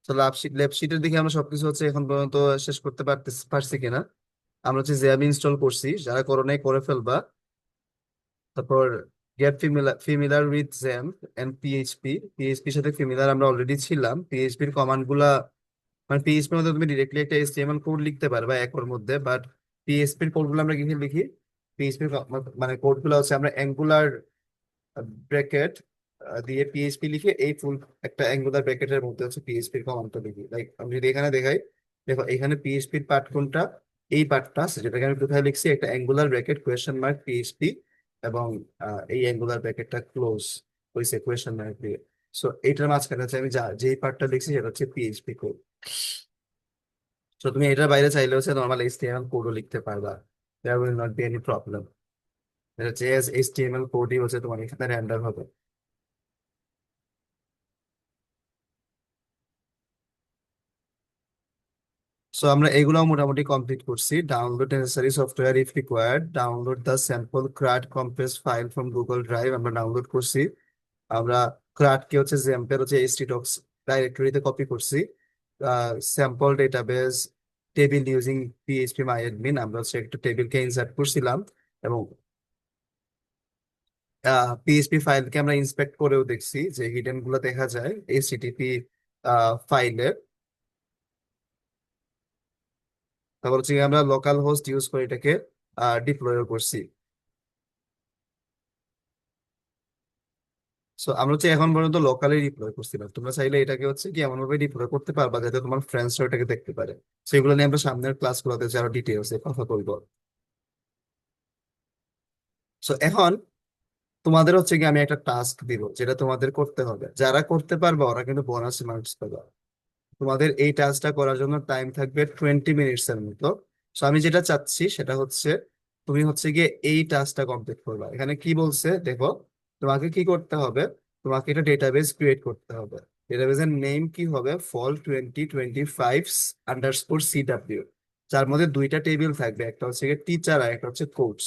তো ল্যাব শিটের দিকে আমরা সবকিছু হচ্ছে এখন পর্যন্ত শেষ করতে পারছি কিনা। আমরা হচ্ছে জ্যাব ইনস্টল করছি, যারা করো নাই করে ফেলবা। তারপর get familiar with XAMPP and পিএইচপির সাথে ফিমিলার আমরা অলরেডি ছিলাম। পিএইচপির কমান্ড গুলা, মানে পিএইচপির মধ্যে তুমি ডিরেক্টলি একটা এইচটিএমএল কোড লিখতে পারবা একর মধ্যে, বাট পিএইচপির কোড গুলো আমরা কিভাবে লিখি, পিএইচপির মানে কোড গুলো হচ্ছে আমরা অ্যাঙ্গুলার ব্র্যাকেট দিয়ে পিএইচপি লিখে এই ফুল একটা অ্যাঙ্গুলার ব্র্যাকেটের মধ্যে হচ্ছে পিএইচপির কমান্ডটা লিখি। লাইক আমি যদি এখানে দেখাই, দেখো এখানে পিএইচপির পার্ট কোনটা, এই পার্টটা আছে, যেটাকে আমি কোথায় লিখছি, একটা angular bracket question mark PHP, এবং এই অ্যাঙ্গুলার ব্র্যাকেটটা ক্লোজ হয়েছে কোয়েশ্চেন মার্ক দিয়ে। সো এইটার মাঝখানে হচ্ছে আমি যেই পার্টটা লিখছি সেটা হচ্ছে পিএইচপি কোড। সো তুমি এটার বাইরে চাইলে হচ্ছে নর্মাল এইচটিএমএল কোডও লিখতে পারবা, there will not be any problem. এটা হচ্ছে এইচটিএমএল কোডই হচ্ছে তোমার এখানে রেন্ডার হবে। সো আমরা এগুলো মোটামুটি কমপ্লিট করছি। Download necessary software if required, download the sample CRUD compress file from Google Drive, আমরা ডাউনলোড করছি। আমরা ক্রাড কে হচ্ছে জ্যাম্পের হচ্ছে এইচটিডক্স ডাইরেক্টরিতে কপি করছি। Sample database table using PHP my admin, আমরা হচ্ছে একটা টেবিলকে ইনসার্ট করছিলাম, এবং পিএইচপি ফাইলকে আমরা ইন্সপেক্ট করেও দেখছি যে হিডেন গুলো দেখা যায় এইচটিটিপি ফাইলে। তারপর হচ্ছে গিয়ে আমরা লোকাল হোস্ট ইউজ করে এটাকে ডিপ্লয় করছি। সো আমরা হচ্ছে এখন পর্যন্ত লোকালি ডিপ্লয় করছিলাম, তোমরা চাইলে এটাকে হচ্ছে কি এমন ভাবে ডিপ্লয় করতে পারবা যাতে তোমার ফ্রেন্ডসরা এটাকে দেখতে পারে। সেগুলো নিয়ে আমরা সামনের ক্লাসগুলোতে আরো ডিটেলসে কথা বলবো। সো এখন তোমাদের হচ্ছে কি আমি একটা টাস্ক দিব যেটা তোমাদের করতে হবে, যারা করতে পারবে ওরা কিন্তু বোনাস মার্কস পাবে। তোমাদের এই টাস্কটা করার জন্য টাইম থাকবে 20 মিনিটস এর মতো। সো আমি যেটা চাচ্ছি সেটা হচ্ছে তুমি হচ্ছে গিয়ে এই টাস্কটা কমপ্লিট করবা। এখানে কি বলছে দেখো, তোমাকে কি করতে হবে, তোমাকে একটা ডেটাবেস ক্রিয়েট করতে হবে। ডেটাবেসের নেম কি হবে, ফল 2025_CW, যার মধ্যে দুইটা টেবিল থাকবে, একটা হচ্ছে গিয়ে টিচার আর একটা হচ্ছে কোর্স।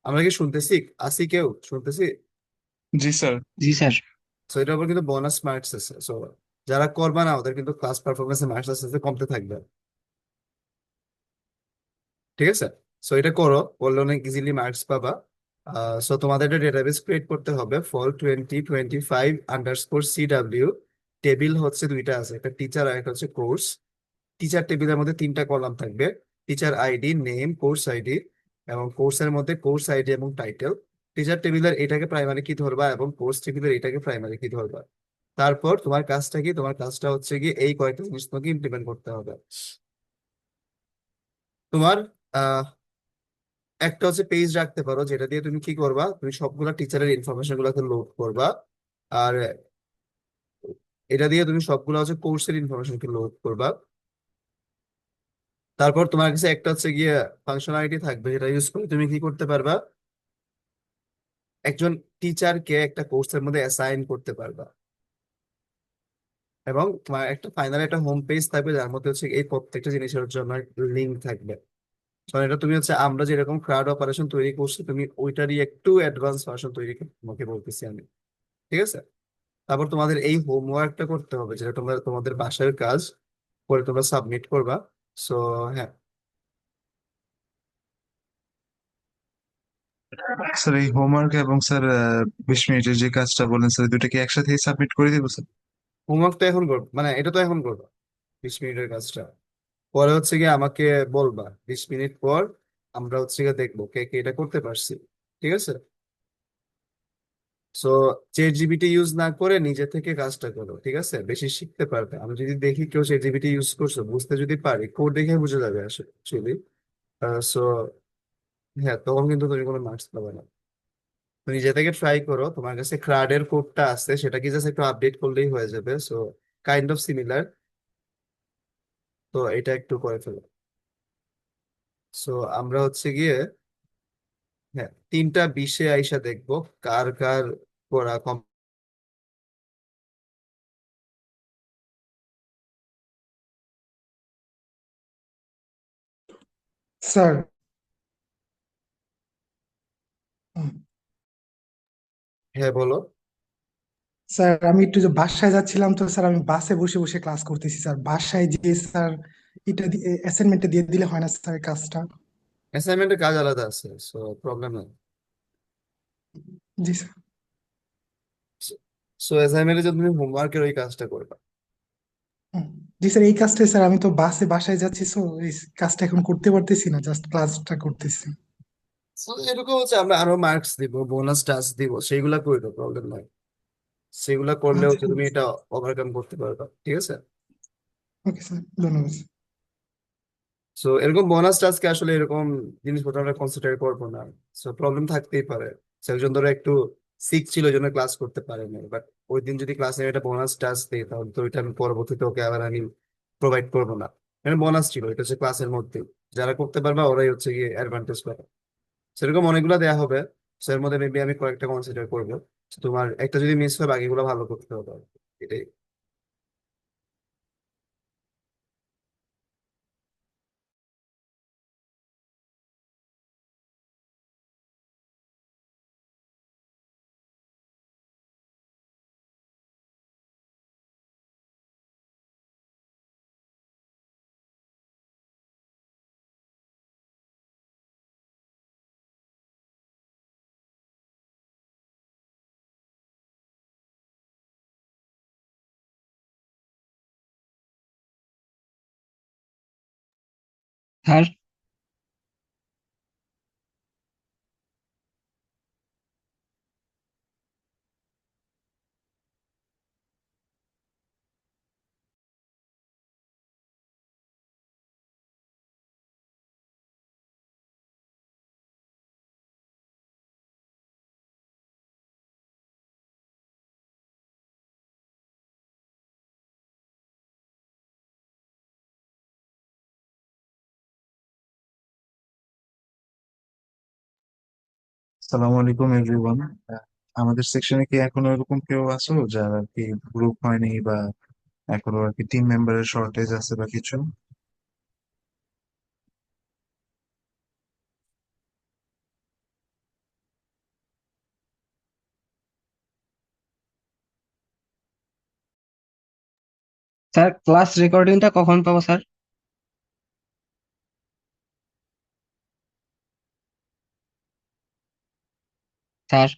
আমরা কি শুনতেছি, আসি কেউ শুনতেছি? जी सर। জি স্যার। সো এটার উপর কিন্তু বোনাস মার্কস আছে। সো যারা করবা না ওদের কিন্তু ক্লাস পারফরমেন্সে মার্কস আস্তে আস্তে কমতে থাকবে। ঠিক আছে। সো এটা করো, করলে অনেক ইজিলি মার্কস পাবা। সো তোমাদের একটা ডেটাবেস ক্রিয়েট করতে হবে, ফল 2025_CW। টেবিল হচ্ছে দুইটা আছে, একটা টিচার আর একটা হচ্ছে কোর্স। টিচার টেবিলের মধ্যে তিনটা কলাম থাকবে, teacher ID, name, course ID, এবং কোর্সের মধ্যে কোর্স আইডি এবং টাইটেল। টিচার টেবিলের এটাকে প্রাইমারি কি ধরবা এবং কোর্স টেবিলের এটাকে প্রাইমারি কি ধরবা। তারপর তোমার কাজটা কি, তোমার কাজটা হচ্ছে কি এই কয়েকটা জিনিস তোমাকে ইমপ্লিমেন্ট করতে হবে। তোমার আহ একটা হচ্ছে পেজ রাখতে পারো, যেটা দিয়ে তুমি কি করবা, তুমি সবগুলা টিচারের ইনফরমেশন গুলোকে লোড করবা। আর এটা দিয়ে তুমি সবগুলো হচ্ছে কোর্সের ইনফরমেশনকে লোড করবা। তারপর তোমার কাছে একটা হচ্ছে গিয়ে ফাংশনালিটি থাকবে, যেটা ইউজ করে তুমি কি করতে পারবা, একজন টিচারকে একটা কোর্সের মধ্যে অ্যাসাইন করতে পারবা। এবং তোমার একটা ফাইনাল একটা হোম পেজ থাকবে যার মধ্যে হচ্ছে এই প্রত্যেকটা জিনিসের জন্য লিঙ্ক থাকবে। কারণ এটা তুমি হচ্ছে আমরা যেরকম ক্রাউড অপারেশন তৈরি করছি, তুমি ওইটারই একটু অ্যাডভান্স ভার্সন তৈরি করতে তোমাকে বলতেছি আমি। ঠিক আছে। তারপর তোমাদের এই হোমওয়ার্কটা করতে হবে, যেটা তোমরা তোমাদের বাসার কাজ করে তোমরা সাবমিট করবা। সো হ্যাঁ, স্যার এই হোমওয়ার্ক এবং স্যার 20 মিনিটের যে কাজটা বলেন স্যার দুটো কি একসাথে সাবমিট করে দিব স্যার? হোমওয়ার্কটা এখন করবো, মানে এটা তো এখন করবা 20 মিনিটের কাজটা। পরে হচ্ছে গিয়ে আমাকে বলবা 20 মিনিট পর আমরা হচ্ছে গিয়ে দেখবো কে কে এটা করতে পারছি, ঠিক আছে? সো চ্যাট জিপিটি ইউজ না করে নিজে থেকে কাজটা করো, ঠিক আছে? বেশি শিখতে পারবে। আমি যদি দেখি কেউ চ্যাট জিপিটি ইউজ করছে, বুঝতে যদি পারি, কোড দেখে বুঝে যাবে আসলে। সো হ্যাঁ, তখন কিন্তু তুমি কোনো মার্কস পাবে না। তো নিজে থেকে ট্রাই করো, তোমার কাছে ক্রাডের কোডটা আছে, সেটা কি জাস্ট একটু আপডেট করলেই হয়ে যাবে। সো কাইন্ড অফ সিমিলার, তো এটা একটু করে ফেলো। সো আমরা হচ্ছে গিয়ে, হ্যাঁ, 3টা 20-এ আইসা দেখবো কার কার করা কম। স্যার, হুম, হ্যাঁ বলো। স্যার আমি একটু যে বাসায় যাচ্ছিলাম, তো স্যার আমি বাসে বসে বসে ক্লাস করতেছি স্যার। বাসায় যে স্যার এটা অ্যাসাইনমেন্টটা দিয়ে দিলে হয় না স্যার কাজটা? অ্যাসাইনমেন্টের কাজ আলাদা আছে, সো প্রবলেম নেই। জি স্যার। সো অ্যাসাইনমেন্টে যদি তুমি হোমওয়ার্কের ওই কাজটা করবা। হুম, জি স্যার, এই কাজটা স্যার আমি তো বাসায় যাচ্ছি, তো এই কাজটা এখন করতে পারতেছি না, জাস্ট ক্লাসটা করতেছি। So, এরকম হচ্ছে আমরা আরো মার্কস দিব, বোনাস টাস্ক দিব, সেইগুলা করবে, প্রবলেম নাই। সেগুলা করলে আচ্ছা, হচ্ছে তুমি এটা ওভারকাম করতে পারবা, ঠিক আছে? ওকে স্যার, ধন্যবাদ স্যার। সো এরকম বোনাস টাস্কে আসলে এরকম জিনিসপত্র আমরা কনসিডার করবো না। সো প্রবলেম থাকতেই পারে। So, একজন ধরো একটু সিক ছিল, ওই জন্য ক্লাস করতে পারেনি, বাট ওই দিন যদি ক্লাসে একটা বোনাস টাস্ক দিই, তাহলে তো ওইটা আমি পরবর্তীতে ওকে আবার আমি প্রোভাইড করবো না। মানে বোনাস ছিল, এটা হচ্ছে ক্লাসের মধ্যে, যারা করতে পারবে ওরাই হচ্ছে গিয়ে অ্যাডভান্টেজ পাবে। সেরকম অনেকগুলো দেয়া হবে। So, এর মধ্যে মেবি আমি কয়েকটা কনসিডার করবো। So, তোমার একটা যদি মিস হয়, বাকিগুলো ভালো করতে হবে, এটাই। স্যার, আসসালামু আলাইকুম এভরিওয়ান। আমাদের সেকশনে কি এখনো এরকম কেউ আছো যার আর কি গ্রুপ হয়নি, বা এখনো আর কি টিম মেম্বারের শর্টেজ আছে বা কিছু? স্যার ক্লাস রেকর্ডিংটা কখন পাবো স্যার? স্যার,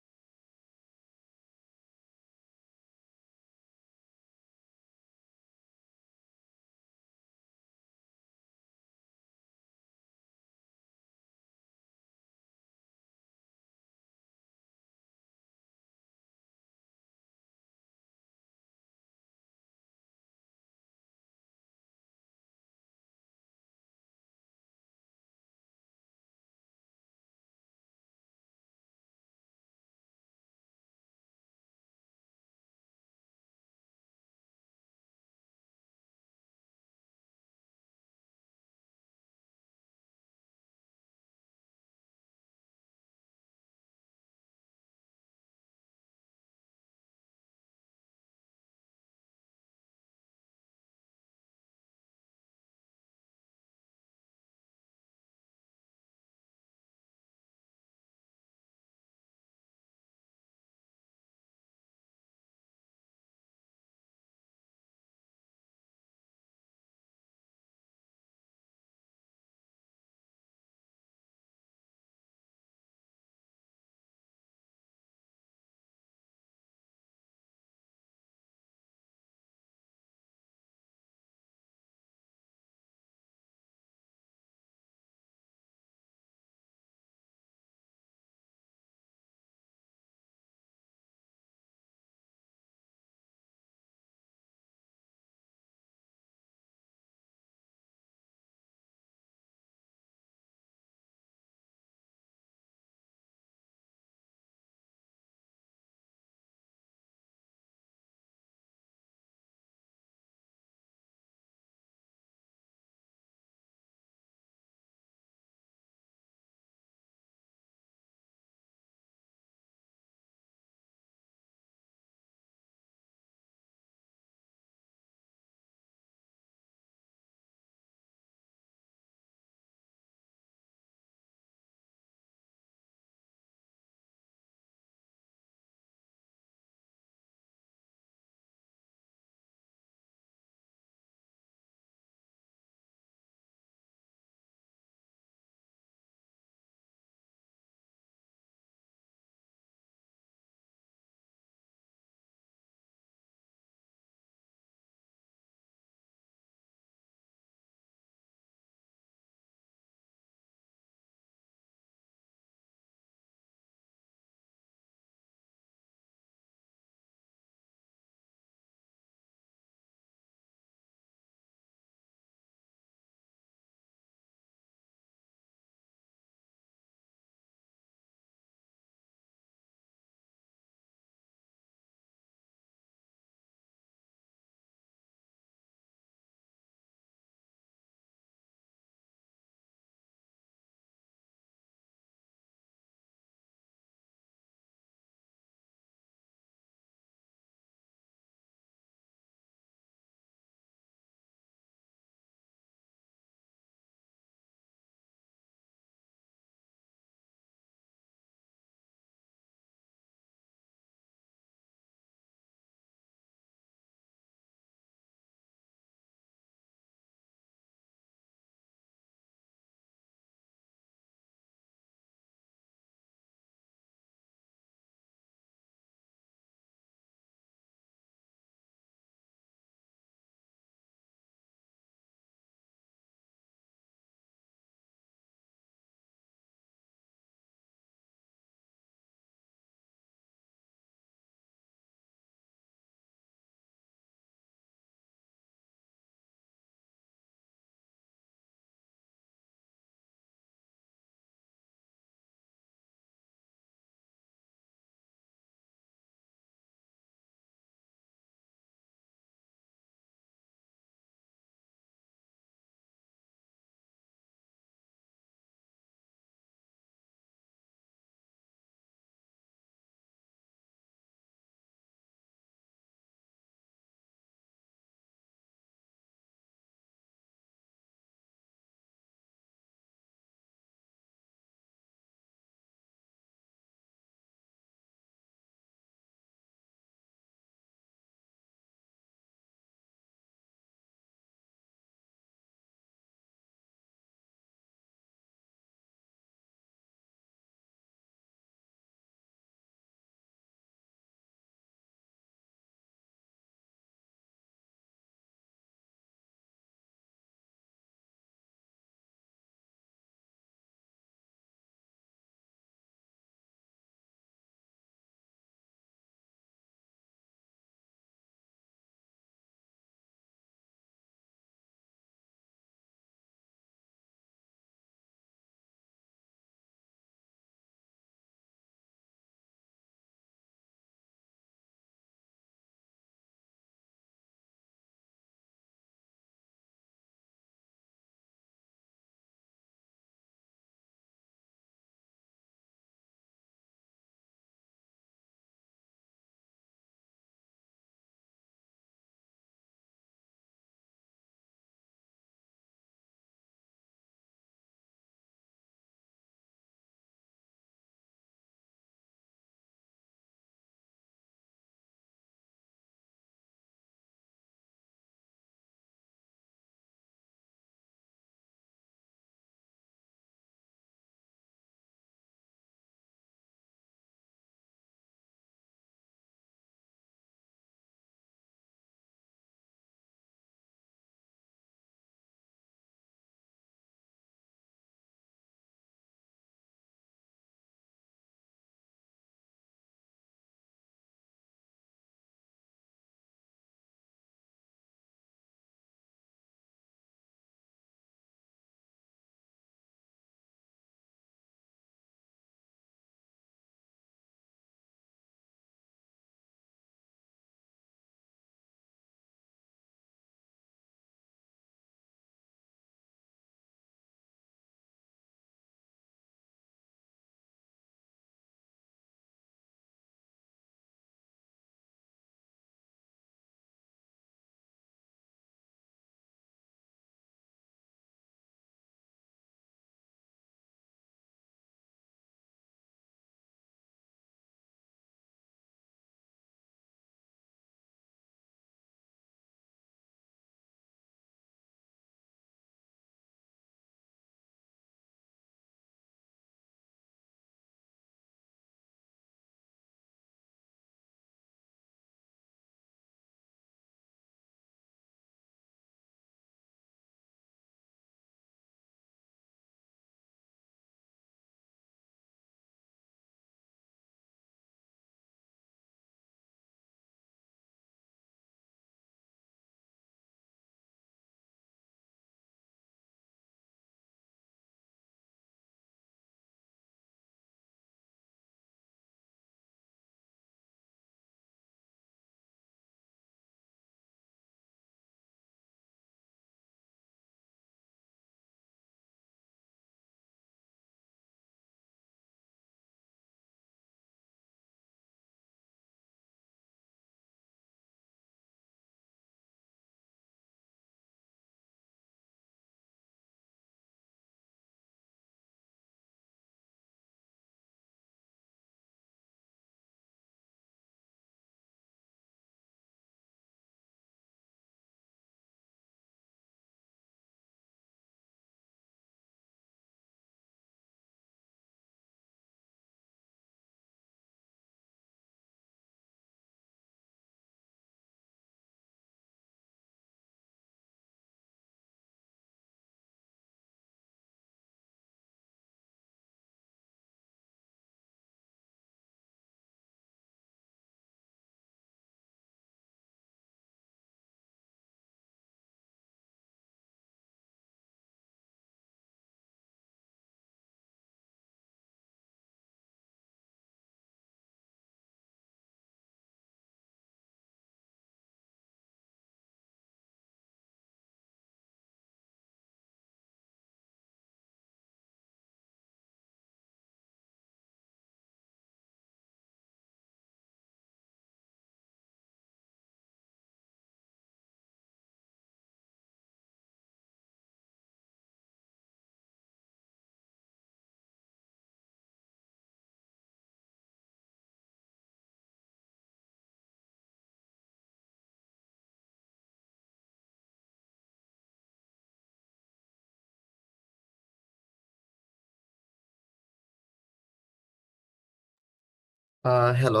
হ্যালো,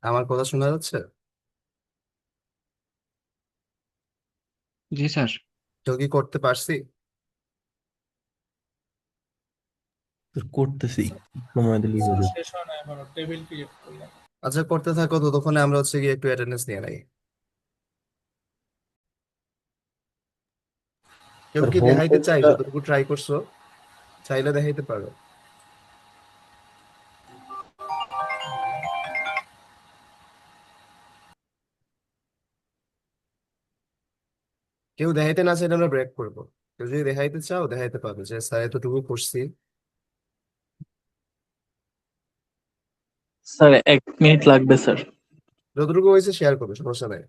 আমার কথা শোনা যাচ্ছে? জি স্যার। কেউ কি করতে পারছি? করতেছি, সময় দিলেই স্যার হবে। শেষ হয় না এখনো, টেবিল ক্রিয়েট করলাম। আচ্ছা, করতে থাকো, ততক্ষণে আমরা হচ্ছে গিয়ে একটু অ্যাটেন্ডেন্স নিয়ে নেই। কেউ স্যার কি হোম দেখাইতে চাই? পেজটা যতটুকু ট্রাই করছো চাইলে দেখাইতে পারো। কেউ দেখাইতে না চাইলে আমরা ব্রেক করবো। কেউ যদি দেখাইতে চাও দেখাইতে পারবে যে স্যার এতটুকু করছি। স্যার 1 মিনিট লাগবে স্যার। যতটুকু হয়েছে শেয়ার করো, সমস্যা নাই।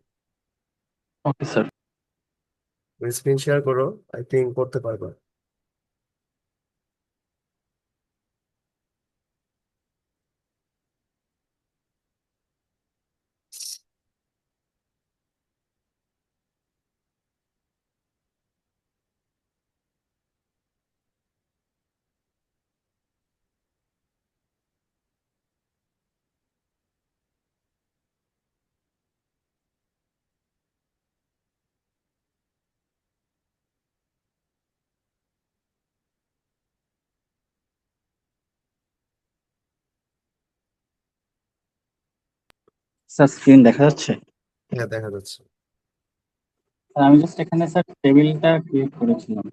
Okay sir. স্ক্রিন শেয়ার করো, আই থিঙ্ক করতে পারবে। স্যার স্ক্রিন দেখা যাচ্ছে? হ্যাঁ, দেখা যাচ্ছে। স্যার আমি জাস্ট এখানে স্যার টেবিলটা ক্রিয়েট করেছিলাম।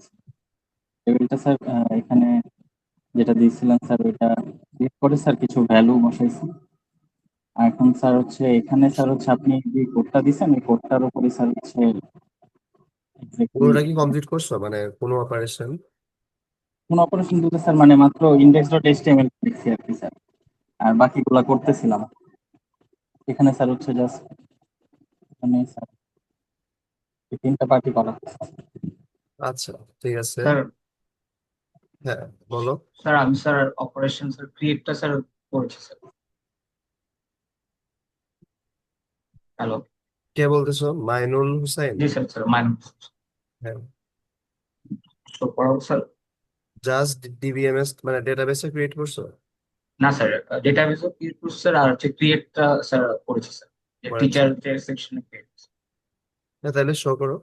টেবিলটা স্যার এখানে যেটা দিয়েছিলাম স্যার ওইটা ক্রিয়েট করে স্যার কিছু ভ্যালু বসাইছি। আর এখন স্যার হচ্ছে এখানে স্যার হচ্ছে আপনি যে কোডটা দিয়েছেন ওই কোডটার উপরে স্যার হচ্ছে এক্স্যাক্টলি পুরোটা কি কমপ্লিট করছো, মানে কোনো অপারেশন? কোন অপারেশন বলতে স্যার মানে মাত্র ইন্ডেক্স ডট এইচটিএমএল লিখছি আর কি স্যার, আর বাকিগুলা করতেছিলাম। এখানে স্যার হচ্ছে জাস্ট এখানে স্যার এই 3টা পার্টি করা। আচ্ছা, ঠিক আছে। স্যার হ্যাঁ, বলো। স্যার আমি স্যার অপারেশন স্যার ক্রিয়েটটা স্যার করেছি স্যার। হ্যালো। কে বলতেছো? মাইনুল হুসাইন? জি স্যার, স্যার মাইনাস। হ্যাঁ। তো পড়াবো স্যার। জাস্ট ডিবিএমএস মানে ডেটাবেসে ক্রিয়েট করছো? না স্যার, ডেটাবেসও ক্রিয়েট করছি স্যার, আর হচ্ছে ক্রিয়েটটা স্যার করেছি স্যার, যে করেছো? টিচার যে সেকশনে ক্রিয়েট। হ্যাঁ, তাহলে শো করো।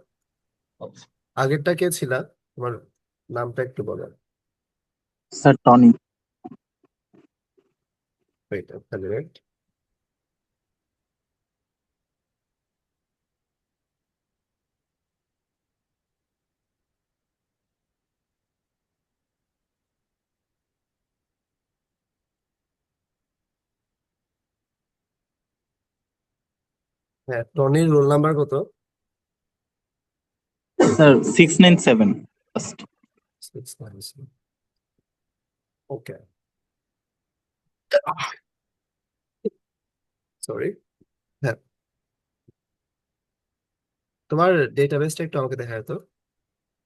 আগেরটা কে ছিল? তোমার নামটা একটু বলো। Sir Tony. ওয়েট, তাহলে wait। হ্যাঁ, টনির রোল নাম্বার কত? Sir 697 first. 697। ওকে, সরি। হ্যাঁ, তোমার ডেটাবেসটা একটু আমাকে দেখায় তো।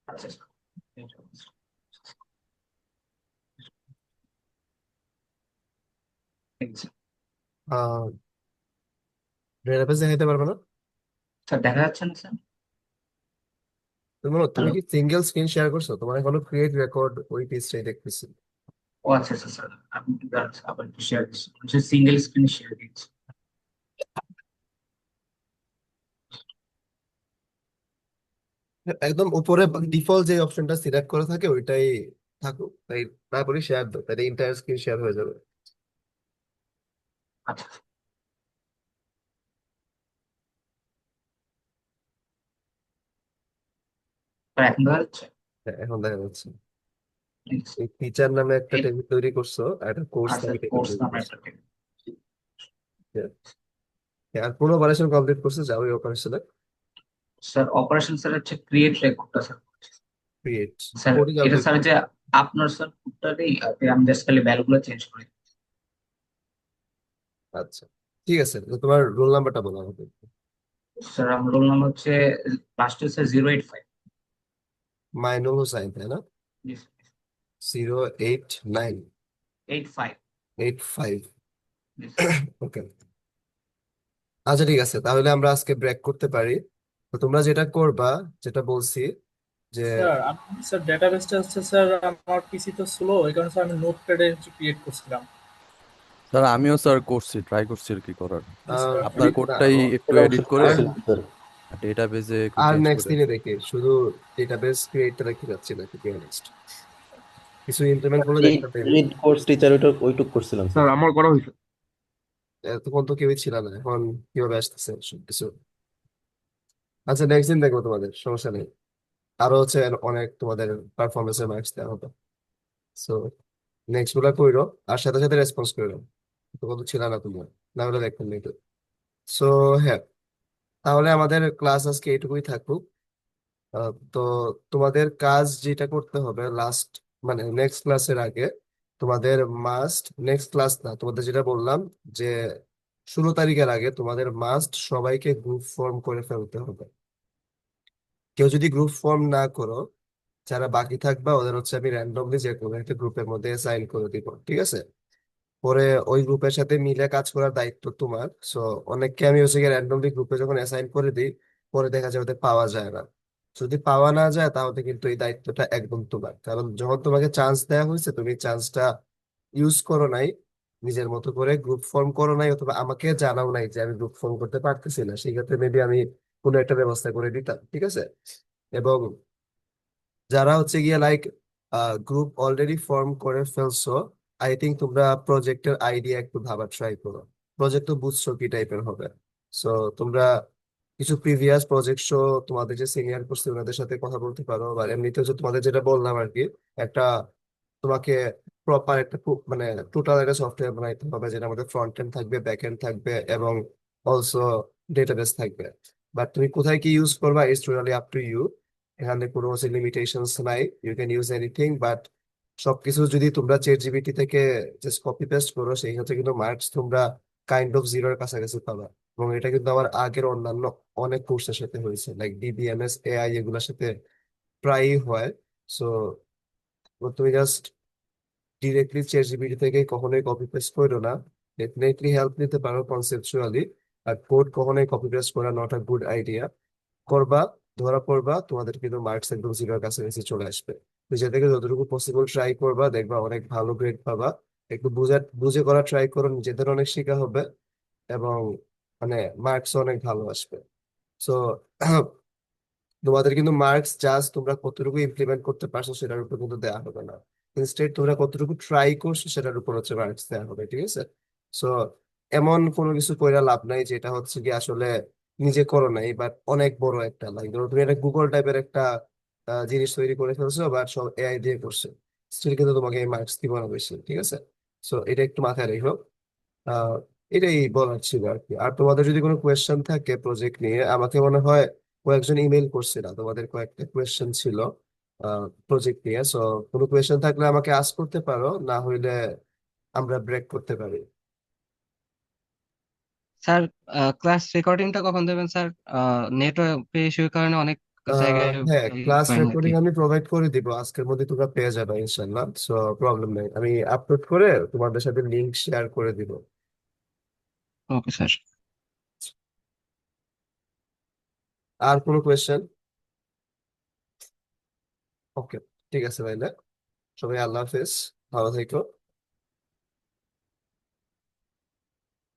আচ্ছা স্যার। ডেটাবেস দেখাইতে পারবে না? স্যার দেখা যাচ্ছে না স্যার? তুমি হ্যালো। কি সিঙ্গেল স্ক্রিন শেয়ার করছো? তোমার এখনো ক্রিয়েট রেকর্ড ওই পেজটাই দেখতেছি। ও আচ্ছা আচ্ছা স্যার, আপনি একটু দাঁড়ান, আবার একটু শেয়ার দিচ্ছি, সিঙ্গেল স্ক্রিন শেয়ার দিচ্ছি। একদম উপরে ডিফল্ট যে অপশনটা সিলেক্ট করা থাকে ওইটাই থাকুক, তাই তারপরে শেয়ার দাও, তাহলে ইন্টায়ার স্ক্রিন শেয়ার হয়ে যাবে। আচ্ছা স্যার, এখন দেখা যাচ্ছে? হ্যাঁ, এখন দেখা যাচ্ছে। ঠিক আছে। এই টিচার নামে একটা এই- টেবিল তৈরি করছো, আর একটা কোর্স আচ্ছা, নামে টেবিল কোর্স তৈরি নামে করছো। একটা টেবিল। হ্যাঁ, আর কোন অপারেশন কমপ্লিট করছো? যাও ওই অপারেশনে স্যার অপারেশন স্যার হচ্ছে ক্রিয়েট রেকর্ডটা স্যার। ক্রিয়েট স্যার কোডই এটা কমপ্লিট স্যার করছো। যে আপনার স্যার কোডটাতেই আমি জাস্ট খালি ভ্যালুগুলো চেঞ্জ করি। আচ্ছা, ঠিক আছে, তো তোমার রোল নাম্বারটা বলো আমাকে। স্যার আমার রোল নাম্বার হচ্ছে লাস্টে স্যার 085। মাইনুল হোসাইন, তাই না? জি 089 85। 85। জি স্যার। ওকে, আচ্ছা, ঠিক আছে, তাহলে আমরা আজকে ব্রেক করতে পারি। তো তোমরা যেটা করবা, যেটা বলছি যে স্যার আমি স্যার ডেটাবেসটা হচ্ছে স্যার আমার পিসি তো স্লো, এই কারণে স্যার আমি নোটপ্যাডে ক্রিয়েট করছিলাম। স্যার আমিও স্যার করছি, ট্রাই করছি আর কি করার। আপনার না কোডটাই একটু এটা এডিট অবশ্য করে আর করছিলাম স্যার। ডেটাবেজে একটু আর চেঞ্জ নেক্সট করে। দিনে দেখি, শুধু ডেটাবেস ক্রিয়েটটা দেখতে যাচ্ছি না, টু বি অনেস্ট। কিছু ইমপ্লিমেন্ট করলে লিড দেখতে পাবি। লিড কোর্স টিচার ওইটুক করছিলাম স্যার স্যার। আমার করা হয়েছে। তখন তো কেউই ছিল না, এখন কিভাবে আসতেছে সবকিছু। আচ্ছা নেক্সট দিন দেখবো, তোমাদের সমস্যা নেই। আরো হচ্ছে অনেক তোমাদের পারফরমেন্সের মার্কস দেওয়া হবে। সো নেক্সট গুলা কইরো, আর সাথে সাথে রেসপন্স করো। তখন তো ছিল না তোমরা, না হলে দেখবেন না। সো হ্যাঁ, তাহলে আমাদের ক্লাস আজকে এইটুকুই থাকুক। তো তোমাদের কাজ যেটা করতে হবে লাস্ট, মানে নেক্সট ক্লাসের আগে, তোমাদের মাস্ট, নেক্সট ক্লাস না, তোমাদের যেটা বললাম যে 16 তারিখের আগে তোমাদের মাস্ট সবাইকে গ্রুপ ফর্ম করে ফেলতে হবে। কেউ যদি গ্রুপ ফর্ম না করো, যারা বাকি থাকবা ওদের হচ্ছে আমি র্যান্ডমলি যে কোনো একটা গ্রুপের মধ্যে সাইন করে দিব, ঠিক আছে? পরে ওই গ্রুপের সাথে মিলে কাজ করার দায়িত্ব তোমার। সো অনেককে আমি হচ্ছে র্যান্ডমলি গ্রুপে যখন অ্যাসাইন করে দিই, পরে দেখা যায় ওদের পাওয়া যায় না। যদি পাওয়া না যায় তাহলে কিন্তু এই দায়িত্বটা একদম তোমার, কারণ যখন তোমাকে চান্স দেওয়া হয়েছে তুমি চান্সটা ইউজ করো নাই, নিজের মতো করে গ্রুপ ফর্ম করো নাই, অথবা আমাকে জানাও নাই যে আমি গ্রুপ ফর্ম করতে পারতেছি না, সেই ক্ষেত্রে মেবি আমি কোনো একটা ব্যবস্থা করে দিতাম, ঠিক আছে? এবং যারা হচ্ছে গিয়ে লাইক গ্রুপ অলরেডি ফর্ম করে ফেলছো, আই থিঙ্ক তোমরা প্রজেক্টের আইডিয়া একটু ভাবা ট্রাই করো। প্রজেক্ট তো বুঝছো কি টাইপের হবে। সো তোমরা কিছু প্রিভিয়াস প্রজেক্ট শো, তোমাদের যে সিনিয়র করছে ওনাদের সাথে কথা বলতে পারো, বা এমনিতে হচ্ছে তোমাদের যেটা বললাম আর কি, একটা তোমাকে প্রপার একটা মানে টোটাল একটা সফটওয়্যার বানাইতে হবে, যেটা আমাদের ফ্রন্ট এন্ড থাকবে, ব্যাক এন্ড থাকবে, এবং অলসো ডেটাবেস থাকবে। বাট তুমি কোথায় কি ইউজ করবা it's totally up to you. এখানে কোনো হচ্ছে লিমিটেশনস নাই, you can use anything. But সবকিছু যদি তোমরা চ্যাট জিপিটি থেকে জাস্ট কপি পেস্ট করো, সেই ক্ষেত্রে কিন্তু মার্কস তোমরা কাইন্ড অফ জিরোর কাছাকাছি পাবা। এবং এটা কিন্তু আমার আগের অন্যান্য অনেক কোর্সের সাথে হয়েছে, লাইক ডিবিএমএস, এআই, এগুলোর সাথে প্রায়ই হয়। সো তুমি জাস্ট ডিরেক্টলি চ্যাট জিপিটি থেকে কখনোই কপি পেস্ট করো না। ডেফিনেটলি হেল্প নিতে পারো কনসেপচুয়ালি, আর কোড কখনোই কপি পেস্ট করা নট আ গুড আইডিয়া। করবা, ধরা পড়বা, তোমাদের কিন্তু মার্কস একদম জিরোর কাছাকাছি চলে আসবে। নিজে থেকে যতটুকু পসিবল ট্রাই করবা, দেখবা অনেক ভালো গ্রেড পাবা। একটু বুঝে করা ট্রাই করো, নিজেদের অনেক শেখা হবে, এবং মানে মার্কস অনেক ভালো আসবে। সো তোমাদের কিন্তু মার্কস জাস্ট তোমরা কতটুকু ইমপ্লিমেন্ট করতে পারছো সেটার উপর কিন্তু দেওয়া হবে না। ইনস্টেড তোমরা কতটুকু ট্রাই করছো সেটার উপর হচ্ছে মার্কস দেওয়া হবে, ঠিক আছে? সো এমন কোনো কিছু কইরা লাভ নাই যেটা হচ্ছে কি আসলে নিজে করো নাই, বাট অনেক বড় একটা, লাইক ধরো তুমি একটা গুগল টাইপের একটা জিনিস তৈরি করে ফেলছো, বাট সব এআই দিয়ে করছো, স্টিল কিন্তু তোমাকে এই মার্কস দিব না বেশি, ঠিক আছে? সো এটা একটু মাথায় রেখো। আহ এটাই বলার ছিল আর কি। আর তোমাদের যদি কোনো কোয়েশ্চেন থাকে প্রজেক্ট নিয়ে, আমাকে মনে হয় কয়েকজন ইমেল করছিল, তোমাদের কয়েকটা কোয়েশ্চেন ছিল প্রজেক্ট নিয়ে। সো কোনো কোয়েশ্চেন থাকলে আমাকে আস্ক করতে পারো, না হইলে আমরা ব্রেক করতে পারি। স্যার, ক্লাস রেকর্ডিংটা কখন দেবেন স্যার? নেটওয়ার্ক ইস্যুর কারণে অনেক জায়গায় হ্যাঁ, ক্লাস হয় না আর রেকর্ডিং কি। আমি প্রোভাইড করে দিব, আজকের মধ্যে তোমরা পেয়ে যাবে ইনশাল্লাহ। সো প্রবলেম নেই, আমি আপলোড করে তোমাদের সাথে লিংক শেয়ার করে দিব। Okay sir. আর কোনো কোয়েশ্চেন? ওকে, ঠিক আছে ভাইলে, সবাই আল্লাহ হাফেজ, ভালো থেকো।